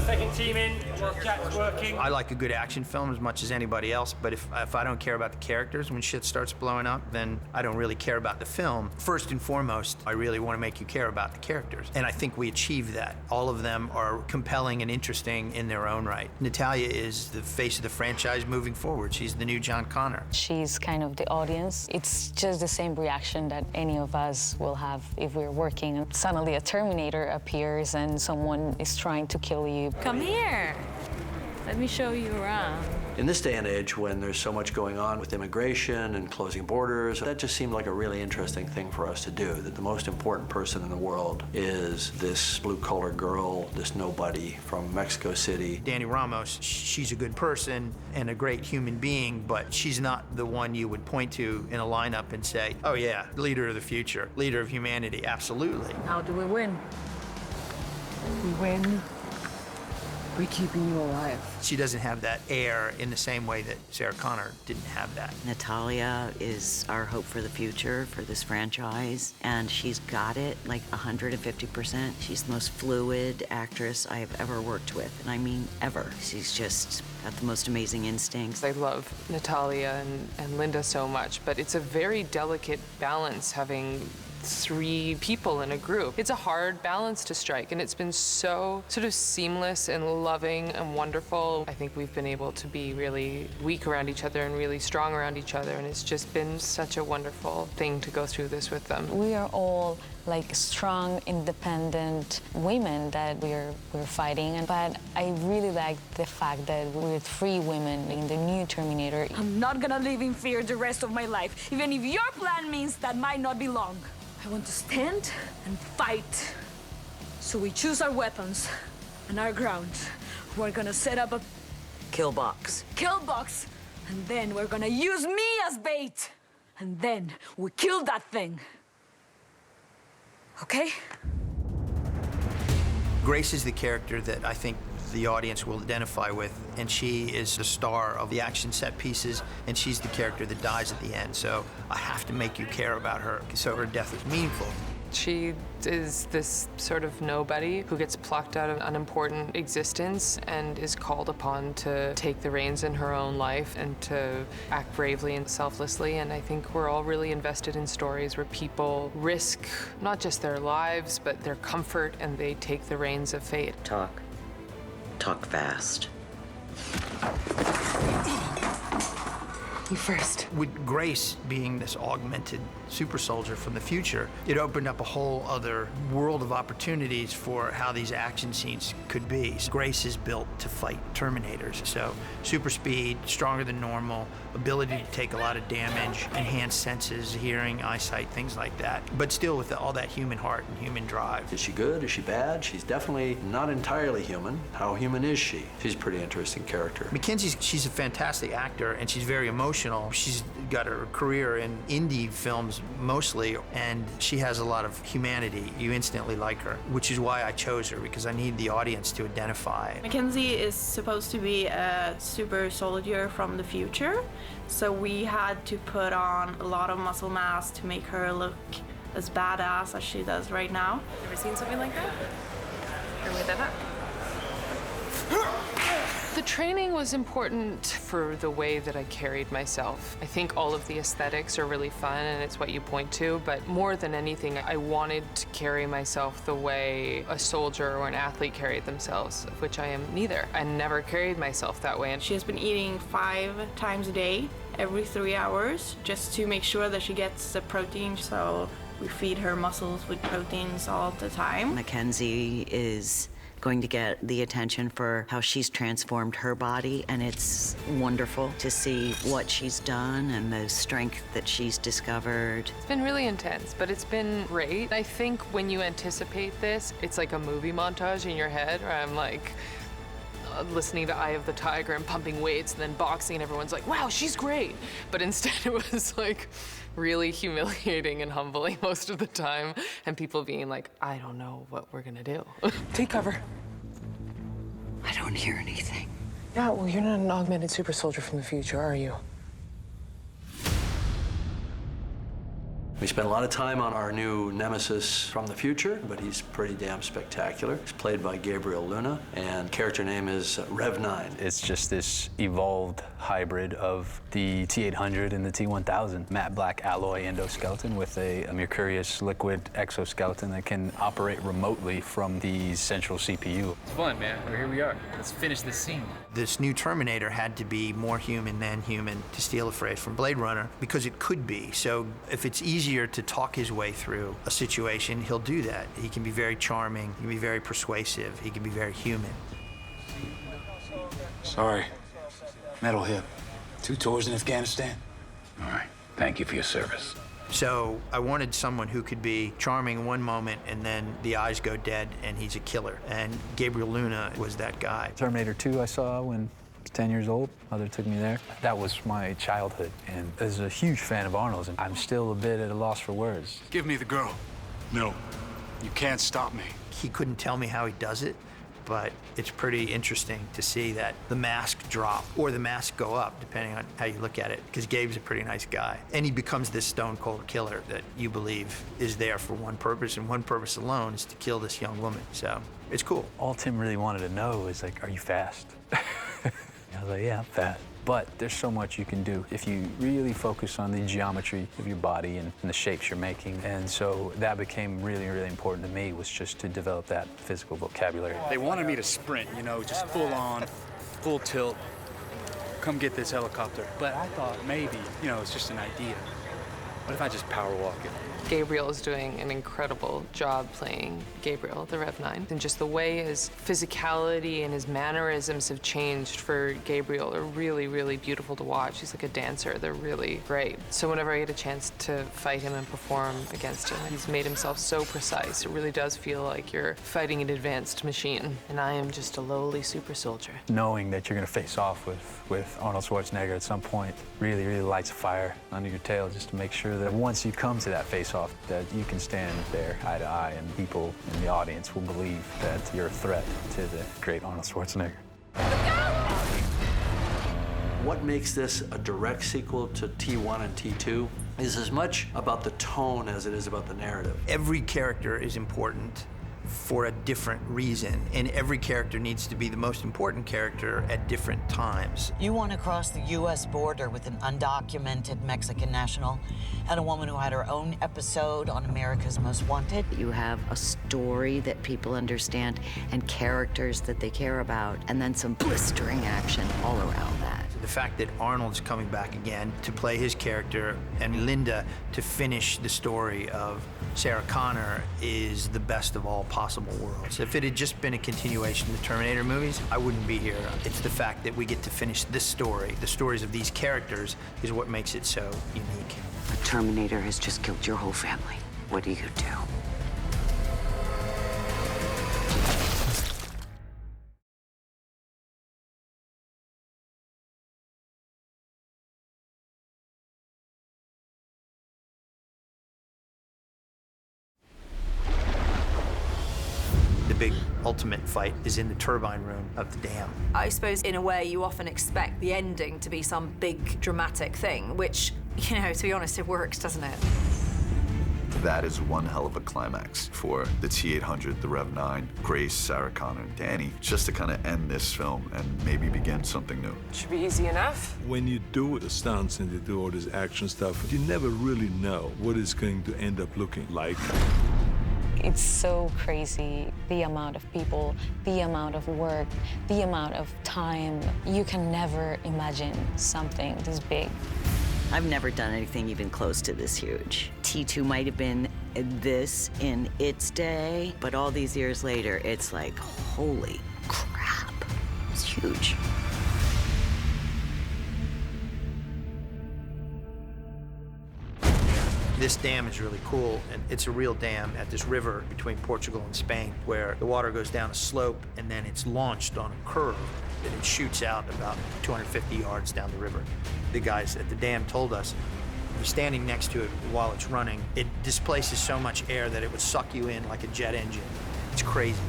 Second team in, Jack's working. I like a good action film as much as anybody else, but if I don't care about the characters, when shit starts blowing up, then I don't really care about the film. First and foremost, I really want to make you care about the characters, and I think we achieve that. All of them are compelling and interesting in their own right. Natalia is the face of the franchise moving forward. She's the new John Connor. She's kind of the audience. It's just the same reaction that any of us will have if we're working and suddenly a Terminator appears and someone is trying to kill you. Come here. Let me show you around. In this day and age, when there's so much going on with immigration and closing borders, that just seemed like a really interesting thing for us to do, that the most important person in the world is this blue-collar girl, this nobody from Mexico City. Dani Ramos, she's a good person and a great human being, but she's not the one you would point to in a lineup and say, oh yeah, leader of the future, leader of humanity, absolutely. How do we win? We win. We're keeping you alive. She doesn't have that air in the same way that Sarah Connor didn't have that. Natalia is our hope for the future for this franchise, and she's got it like 150%. She's the most fluid actress I have ever worked with, and I mean ever. She's just got the most amazing instincts. I love Natalia and Linda so much, but it's a very delicate balance having 3 people in a group. It's a hard balance to strike, and it's been so sort of seamless and loving and wonderful. I think we've been able to be really weak around each other and really strong around each other, and it's just been such a wonderful thing to go through this with them. We are all like strong, independent women that we're fighting, but I really like the fact that we're 3 women in the new Terminator. I'm not gonna live in fear the rest of my life, even if your plan means that might not be long. I want to stand and fight. So we choose our weapons and our ground. We're gonna set up a Kill box. kill box, and then we're gonna use me as bait. And then we kill that thing. Okay? Grace is the character that I think the audience will identify with, and she is the star of the action set pieces, and she's the character that dies at the end. So I have to make you care about her, so her death is meaningful. She is this sort of nobody who gets plucked out of an unimportant existence and is called upon to take the reins in her own life and to act bravely and selflessly. And I think we're all really invested in stories where people risk not just their lives, but their comfort, and they take the reins of fate. Talk. Talk fast. You first. With Grace being this augmented super soldier from the future, it opened up a whole other world of opportunities for how these action scenes could be. Grace is built to fight Terminators, so super speed, stronger than normal, ability to take a lot of damage, enhanced senses, hearing, eyesight, things like that, but still with all that human heart and human drive. Is she good? Is she bad? She's definitely not entirely human. How human is she? She's a pretty interesting character. Mackenzie, she's a fantastic actor, and she's very emotional. She's got her career in indie films mostly, and she has a lot of humanity. You instantly like her, which is why I chose her, because I need the audience to identify. Mackenzie is supposed to be a super soldier from the future, so we had to put on a lot of muscle mass to make her look as badass as she does right now. Ever seen something like that? Or with that? The training was important for the way that I carried myself. I think all of the aesthetics are really fun and it's what you point to, but more than anything, I wanted to carry myself the way a soldier or an athlete carried themselves, of which I am neither. I never carried myself that way. She has been eating 5 times a day, every 3 hours, just to make sure that she gets the protein, so we feed her muscles with proteins all the time. Mackenzie is going to get the attention for how she's transformed her body, and it's wonderful to see what she's done and the strength that she's discovered. It's been really intense, but it's been great. I think when you anticipate this, it's like a movie montage in your head where I'm like, listening to Eye of the Tiger and pumping weights and then boxing, and everyone's like, wow, she's great. But instead it was like really humiliating and humbling most of the time, and people being like, I don't know what we're gonna do. Take cover. I don't hear anything. Yeah, well, you're not an augmented super soldier from the future, are you? We spent a lot of time on our new nemesis from the future, but he's pretty damn spectacular. He's played by Gabriel Luna, and character name is Rev 9. It's just this evolved hybrid of the T-800 and the T-1000. Matte black alloy endoskeleton with a mercurius liquid exoskeleton that can operate remotely from the central CPU. It's fun, man. Well, here we are. Let's finish this scene. This new Terminator had to be more human than human, to steal a phrase from Blade Runner, because it could be. So if it's easier to talk his way through a situation, he'll do that. He can be very charming, he can be very persuasive, he can be very human. Sorry. Metal hip. 2 tours in Afghanistan. All right. Thank you for your service. So I wanted someone who could be charming one moment and then the eyes go dead and he's a killer. And Gabriel Luna was that guy. Terminator 2 I saw when I was 10 years old. Mother took me there. That was my childhood. And as a huge fan of Arnold's, and I'm still a bit at a loss for words. Give me the girl. No. You can't stop me. He couldn't tell me how he does it, but it's pretty interesting to see that the mask drop or the mask go up, depending on how you look at it, because Gabe's a pretty nice guy. And he becomes this stone-cold killer that you believe is there for one purpose, and one purpose alone is to kill this young woman. So it's cool. All Tim really wanted to know is, like, are you fast? I was like, yeah, I'm fast. But there's so much you can do if you really focus on the geometry of your body and the shapes you're making. And so that became really, really important to me, was just to develop that physical vocabulary. They wanted me to sprint, you know, just full on, full tilt, come get this helicopter. But I thought maybe, you know, it's just an idea. What if I just power walk it? Gabriel is doing an incredible job playing Gabriel, the Rev 9. And just the way his physicality and his mannerisms have changed for Gabriel are really, really beautiful to watch. He's like a dancer. They're really great. So whenever I get a chance to fight him and perform against him, he's made himself so precise. It really does feel like you're fighting an advanced machine. And I am just a lowly super soldier. Knowing that you're going to face off with Arnold Schwarzenegger at some point really, really lights a fire under your tail, just to make sure that once you come to that face-off, that you can stand there eye to eye, and people in the audience will believe that you're a threat to the great Arnold Schwarzenegger. What makes this a direct sequel to T1 and T2 is as much about the tone as it is about the narrative. Every character is important for a different reason, and every character needs to be the most important character at different times. You want to cross the U.S. border with an undocumented Mexican national and a woman who had her own episode on America's Most Wanted. You have a story that people understand and characters that they care about, and then some blistering action all around that. The fact that Arnold's coming back again to play his character and Linda to finish the story of Sarah Connor is the best of all possible worlds. If it had just been a continuation of the Terminator movies, I wouldn't be here. It's the fact that we get to finish this story, the stories of these characters, is what makes it so unique. A Terminator has just killed your whole family. What do you do? Big ultimate fight is in the turbine room of the dam. I suppose in a way you often expect the ending to be some big dramatic thing, which, you know, to be honest, it works, doesn't it? That is one hell of a climax for the T-800, the Rev 9, Grace, Sarah Connor, and Dani, just to kind of end this film and maybe begin something new. Should be easy enough. When you do the stunts and you do all this action stuff, you never really know what it's going to end up looking like. It's so crazy, the amount of people, the amount of work, the amount of time. You can never imagine something this big. I've never done anything even close to this huge. T2 might have been this in its day, but all these years later, it's like, holy crap, it's huge. This dam is really cool, and it's a real dam at this river between Portugal and Spain, where the water goes down a slope and then it's launched on a curve, and it shoots out about 250 yards down the river. The guys at the dam told us, if you're standing next to it while it's running, it displaces so much air that it would suck you in like a jet engine. It's crazy.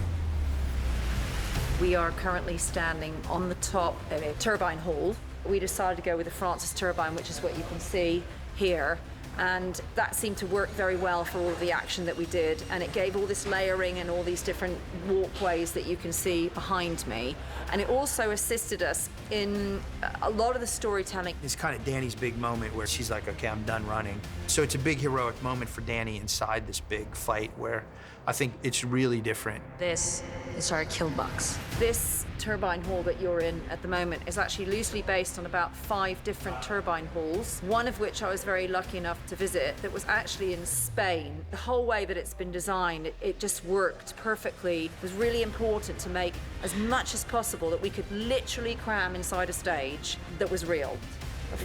We are currently standing on the top of a turbine hall. We decided to go with the Francis turbine, which is what you can see here. And that seemed to work very well for all of the action that we did. And it gave all this layering and all these different walkways that you can see behind me. And it also assisted us in a lot of the storytelling. It's kind of Dani's big moment where she's like, okay, I'm done running. So it's a big heroic moment for Dani inside this big fight where I think it's really different. This is our kill box. This turbine hall that you're in at the moment is actually loosely based on about 5 different turbine halls, one of which I was very lucky enough to visit that was actually in Spain. The whole way that it's been designed, it just worked perfectly. It was really important to make as much as possible that we could literally cram inside a stage that was real.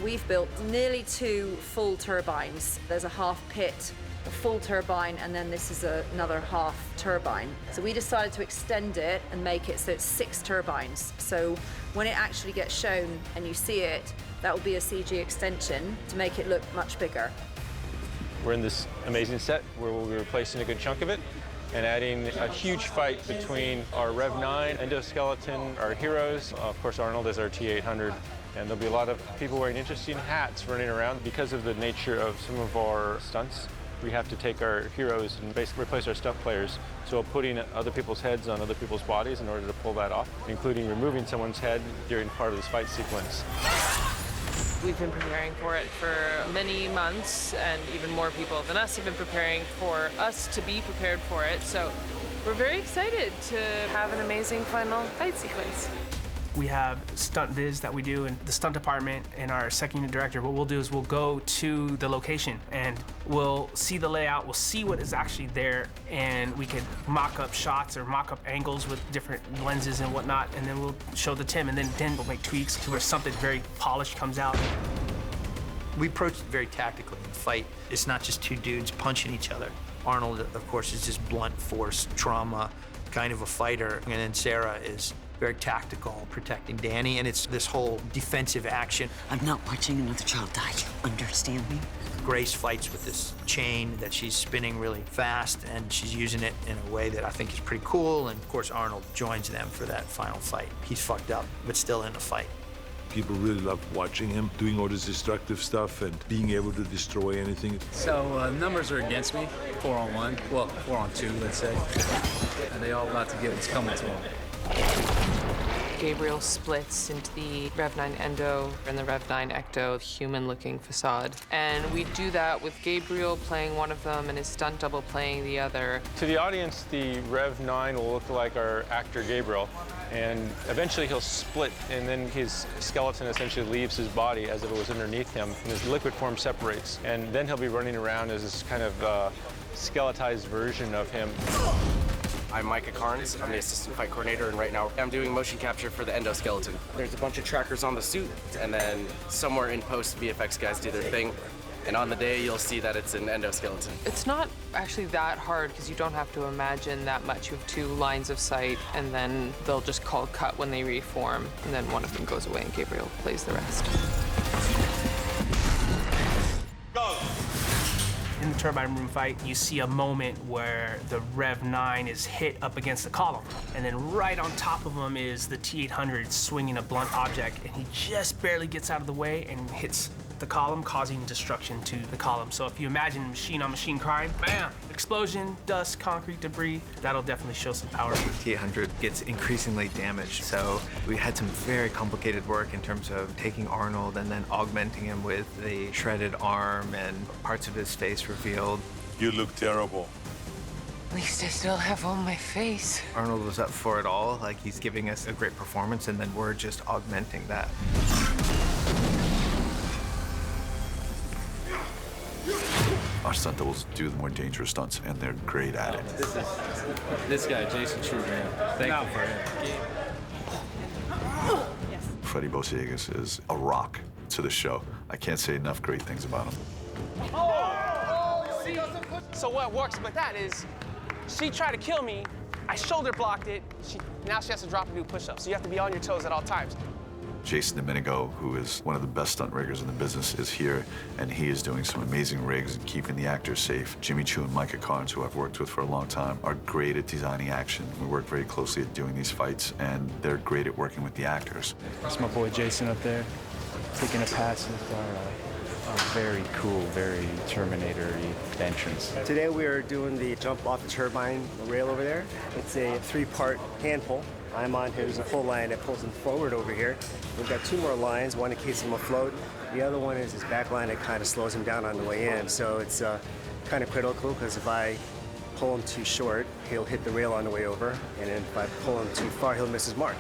We've built nearly 2 full turbines. There's a half pit, a full turbine, and then this is another half turbine. So we decided to extend it and make it so it's 6 turbines. So when it actually gets shown and you see it, that will be a CG extension to make it look much bigger. We're in this amazing set where we'll be replacing a good chunk of it and adding a huge fight between our Rev 9 endoskeleton, our heroes, of course Arnold is our T-800, and there'll be a lot of people wearing interesting hats running around because of the nature of some of our stunts. We have to take our heroes and basically replace our stunt players. So putting other people's heads on other people's bodies in order to pull that off, including removing someone's head during part of this fight sequence. We've been preparing for it for many months, and even more people than us have been preparing for us to be prepared for it. So we're very excited to have an amazing final fight sequence. We have stunt viz that we do in the stunt department, and our second unit director, what we'll do is we'll go to the location and we'll see the layout, we'll see what is actually there, and we could mock up shots or mock up angles with different lenses and whatnot, and then we'll show the Tim, and then we'll make tweaks to where something very polished comes out. We approached it very tactically. The fight, it's not just 2 dudes punching each other. Arnold, of course, is just blunt force, trauma, kind of a fighter, and then Sarah is very tactical, protecting Dani, and it's this whole defensive action. I'm not watching another child die. Understand me? Grace fights with this chain that she's spinning really fast, and she's using it in a way that I think is pretty cool, and of course Arnold joins them for that final fight. He's fucked up, but still in the fight. People really love watching him doing all this destructive stuff and being able to destroy anything. So numbers are against me, 4-on-1, well, 4-on-2, let's say. And they all about to get what's coming to them. Gabriel splits into the Rev 9 Endo and the Rev 9 Ecto human-looking facade. And we do that with Gabriel playing one of them and his stunt double playing the other. To the audience, the Rev 9 will look like our actor Gabriel, and eventually he'll split, and then his skeleton essentially leaves his body as if it was underneath him, and his liquid form separates. And then he'll be running around as this kind of skeletized version of him. I'm Micah Carnes. I'm the assistant fight coordinator, and right now I'm doing motion capture for the endoskeleton. There's a bunch of trackers on the suit, and then somewhere in post, VFX guys do their thing. And on the day, you'll see that it's an endoskeleton. It's not actually that hard because you don't have to imagine that much. You have 2 lines of sight, and then they'll just call cut when they reform, and then one of them goes away and Gabriel plays the rest. Go! In the turbine room fight, you see a moment where the Rev 9 is hit up against the column, and then right on top of him is the T-800 swinging a blunt object, and he just barely gets out of the way and hits the column, causing destruction to the column. So if you imagine machine-on-machine crime, bam, explosion, dust, concrete, debris, that'll definitely show some power. T-800 gets increasingly damaged, so we had some very complicated work in terms of taking Arnold and then augmenting him with the shredded arm and parts of his face revealed. You look terrible. At least I still have on my face. Arnold was up for it all, like he's giving us a great performance, and then we're just augmenting that. Our stunt doubles do the more dangerous stunts, and they're great at it. This guy, Jason Truman. Thank you for him. Freddie Bosiegas is a rock to the show. I can't say enough great things about him. So what works with that is, she tried to kill me, I shoulder blocked it, now she has to drop and do push-ups. So you have to be on your toes at all times. Jason Domenico, who is one of the best stunt riggers in the business, is here, and he is doing some amazing rigs and keeping the actors safe. Jimmy Chu and Micah Carnes, who I've worked with for a long time, are great at designing action. We work very closely at doing these fights, and they're great at working with the actors. That's my boy Jason up there, taking a pass with our very cool, very Terminator-y entrance. Today we are doing the jump off the turbine rail over there. It's a 3-part hand pull. I'm on his full line that pulls him forward over here. We've got 2 more lines, one that keeps him afloat. The other one is his back line that kind of slows him down on the way in. So it's kind of critical because if I pull him too short, he'll hit the rail on the way over. And then if I pull him too far, he'll miss his mark.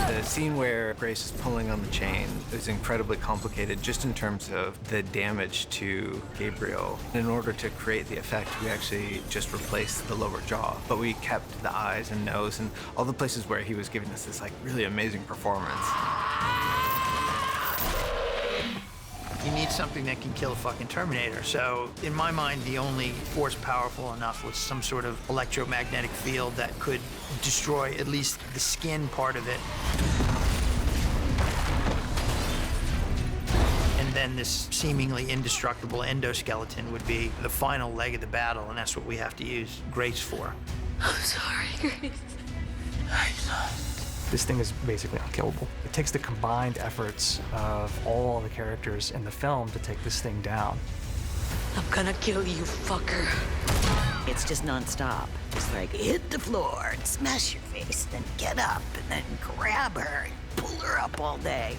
The scene where Grace is pulling on the chain is incredibly complicated just in terms of the damage to Gabriel. In order to create the effect, we actually just replaced the lower jaw, but we kept the eyes and nose and all the places where he was giving us this like really amazing performance. You need something that can kill a fucking Terminator. So in my mind, the only force powerful enough was some sort of electromagnetic field that could destroy at least the skin part of it. And then this seemingly indestructible endoskeleton would be the final leg of the battle, and that's what we have to use Grace for. I'm sorry, Grace. This thing is basically unkillable. It takes the combined efforts of all the characters in the film to take this thing down. I'm gonna kill you, fucker. It's just nonstop. It's like hit the floor and smash your face, then get up and then grab her and pull her up all day.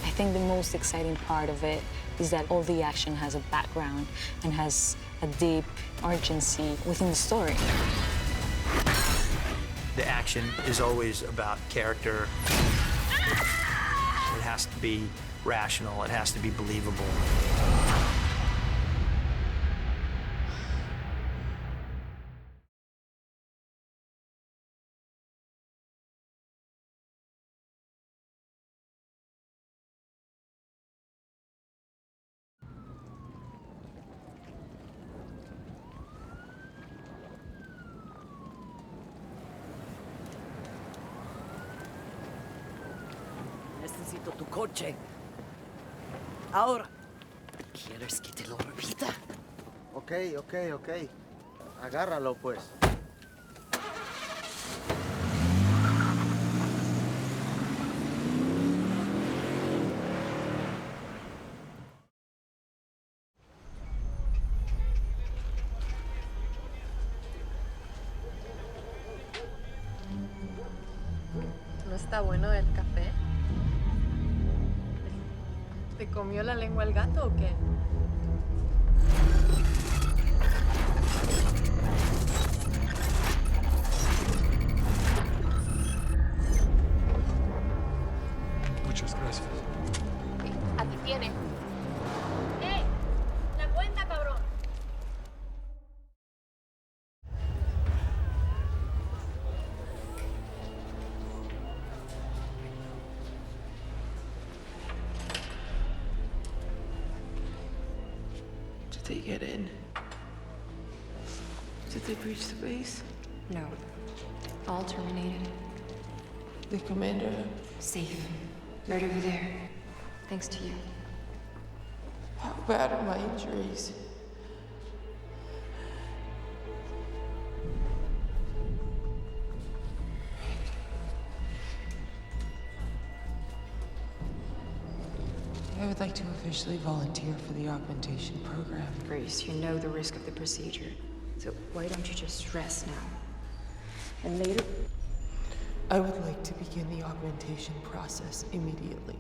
I think the most exciting part of it is that all the action has a background and has a deep urgency within the story. The action is always about character. It has to be rational. It has to be believable. Necesito tu coche. Ahora. ¿Quieres que te lo repita? Ok. Agárralo, pues. ¿No está bueno el café? ¿Te comió la lengua el gato o qué? Muchas gracias. Aquí tiene. ¡Eh! ¡La cuenta, cabrón! Did they get in? Did they breach the base? No. All terminated. The commander? Safe. Right over there. Thanks to you. How bad are my injuries? I would like to officially volunteer for the augmentation program. Grace, you know the risk of the procedure. So why don't you just rest now? And later... I would like to begin the augmentation process immediately.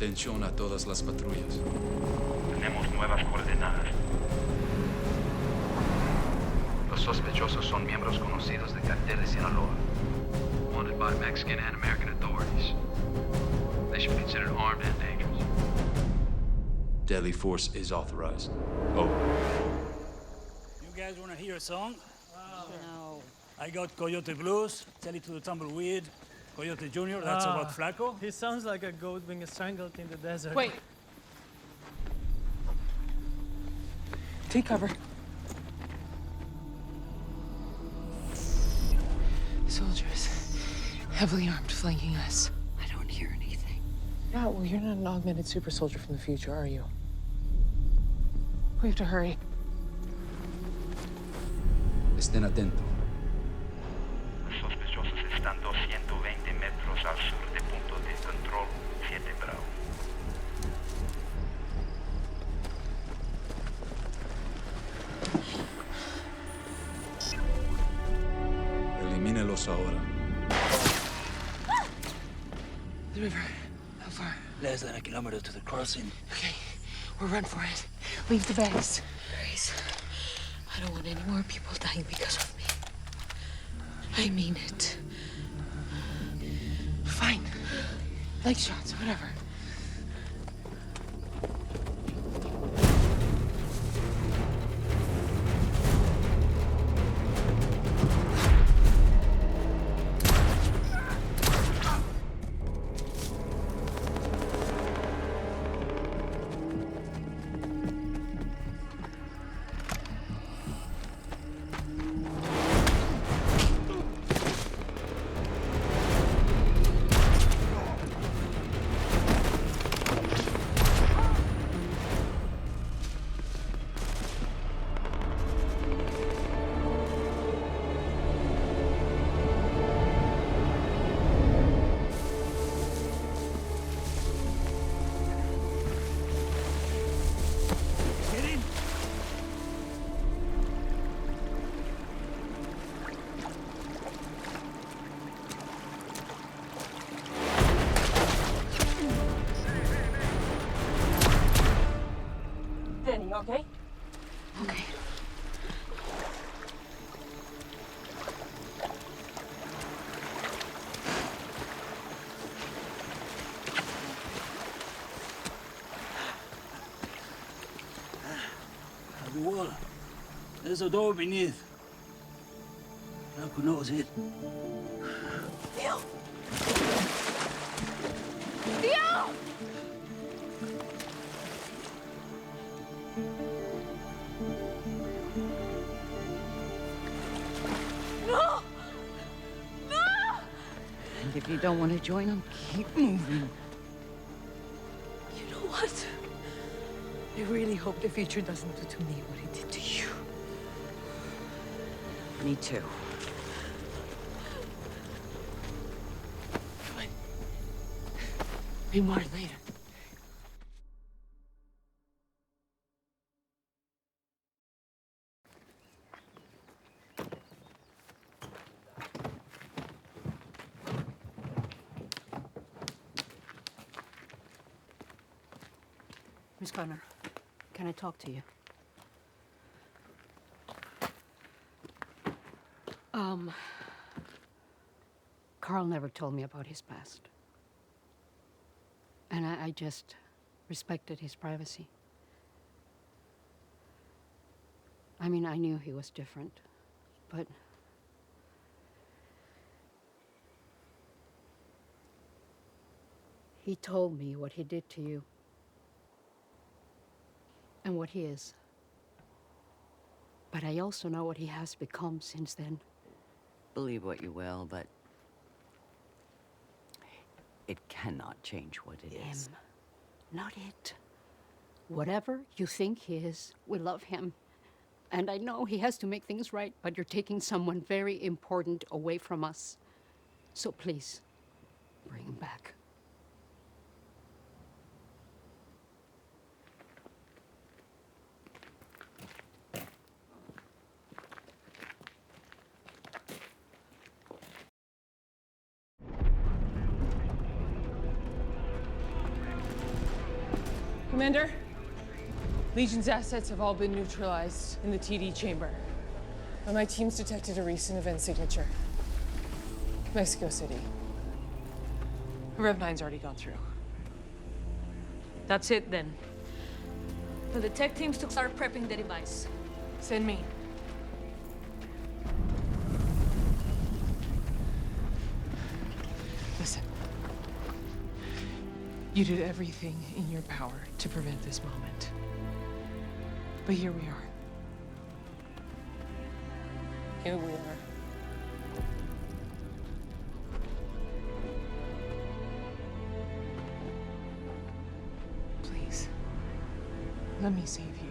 Atención a todas las patrullas. Tenemos nuevas coordenadas. Los sospechosos son miembros conocidos de cartel de Sinaloa. Wanted by Mexican and American authorities. They should be considered armed and dangerous. Deadly force is authorized. Over. You guys want to hear a song? No. I got Coyote Blues, Tell It to the Tumbleweed, Coyote Jr., that's about Flaco. He sounds like a goat being strangled in the desert. Wait. Take cover. Soldiers, heavily armed, flanking us. I don't hear anything. Yeah, well, you're not an augmented super soldier from the future, are you? We have to hurry. Estén atentos. Los sospechosos están 220 metros al sur de punto de control 7 Bravo. Elimínelos ahora. The river. How far? Less than a kilometer to the crossing. Okay, we'll run for it. Leave the bags. Grace, I don't want any more people dying because of me. I mean it. Fine. Leg shots, whatever. Dani, okay? Okay. At the wall. There's a door beneath. Flaco knows it. Theo! Theo! No! No! And if you don't want to join them, keep moving. You know what? I really hope the future doesn't do to me what it did to you. Me too. Come on. Be more later. Miss Connor, can I talk to you? Carl never told me about his past. And I just respected his privacy. I mean, I knew he was different, but he told me what he did to you. And what he is. But I also know what he has become since then. Believe what you will, but it cannot change what it is. Him, not it. Whatever you think he is, we love him. And I know he has to make things right, but you're taking someone very important away from us. So please, bring him back. Commander, Legion's assets have all been neutralized in the TD chamber. And my team's detected a recent event signature. Mexico City. Rev 9's already gone through. That's it then. Tell the tech teams to start prepping the device. Send me. Listen. You did everything in your power to prevent this moment. But here we are. Here we are. Please, let me save you.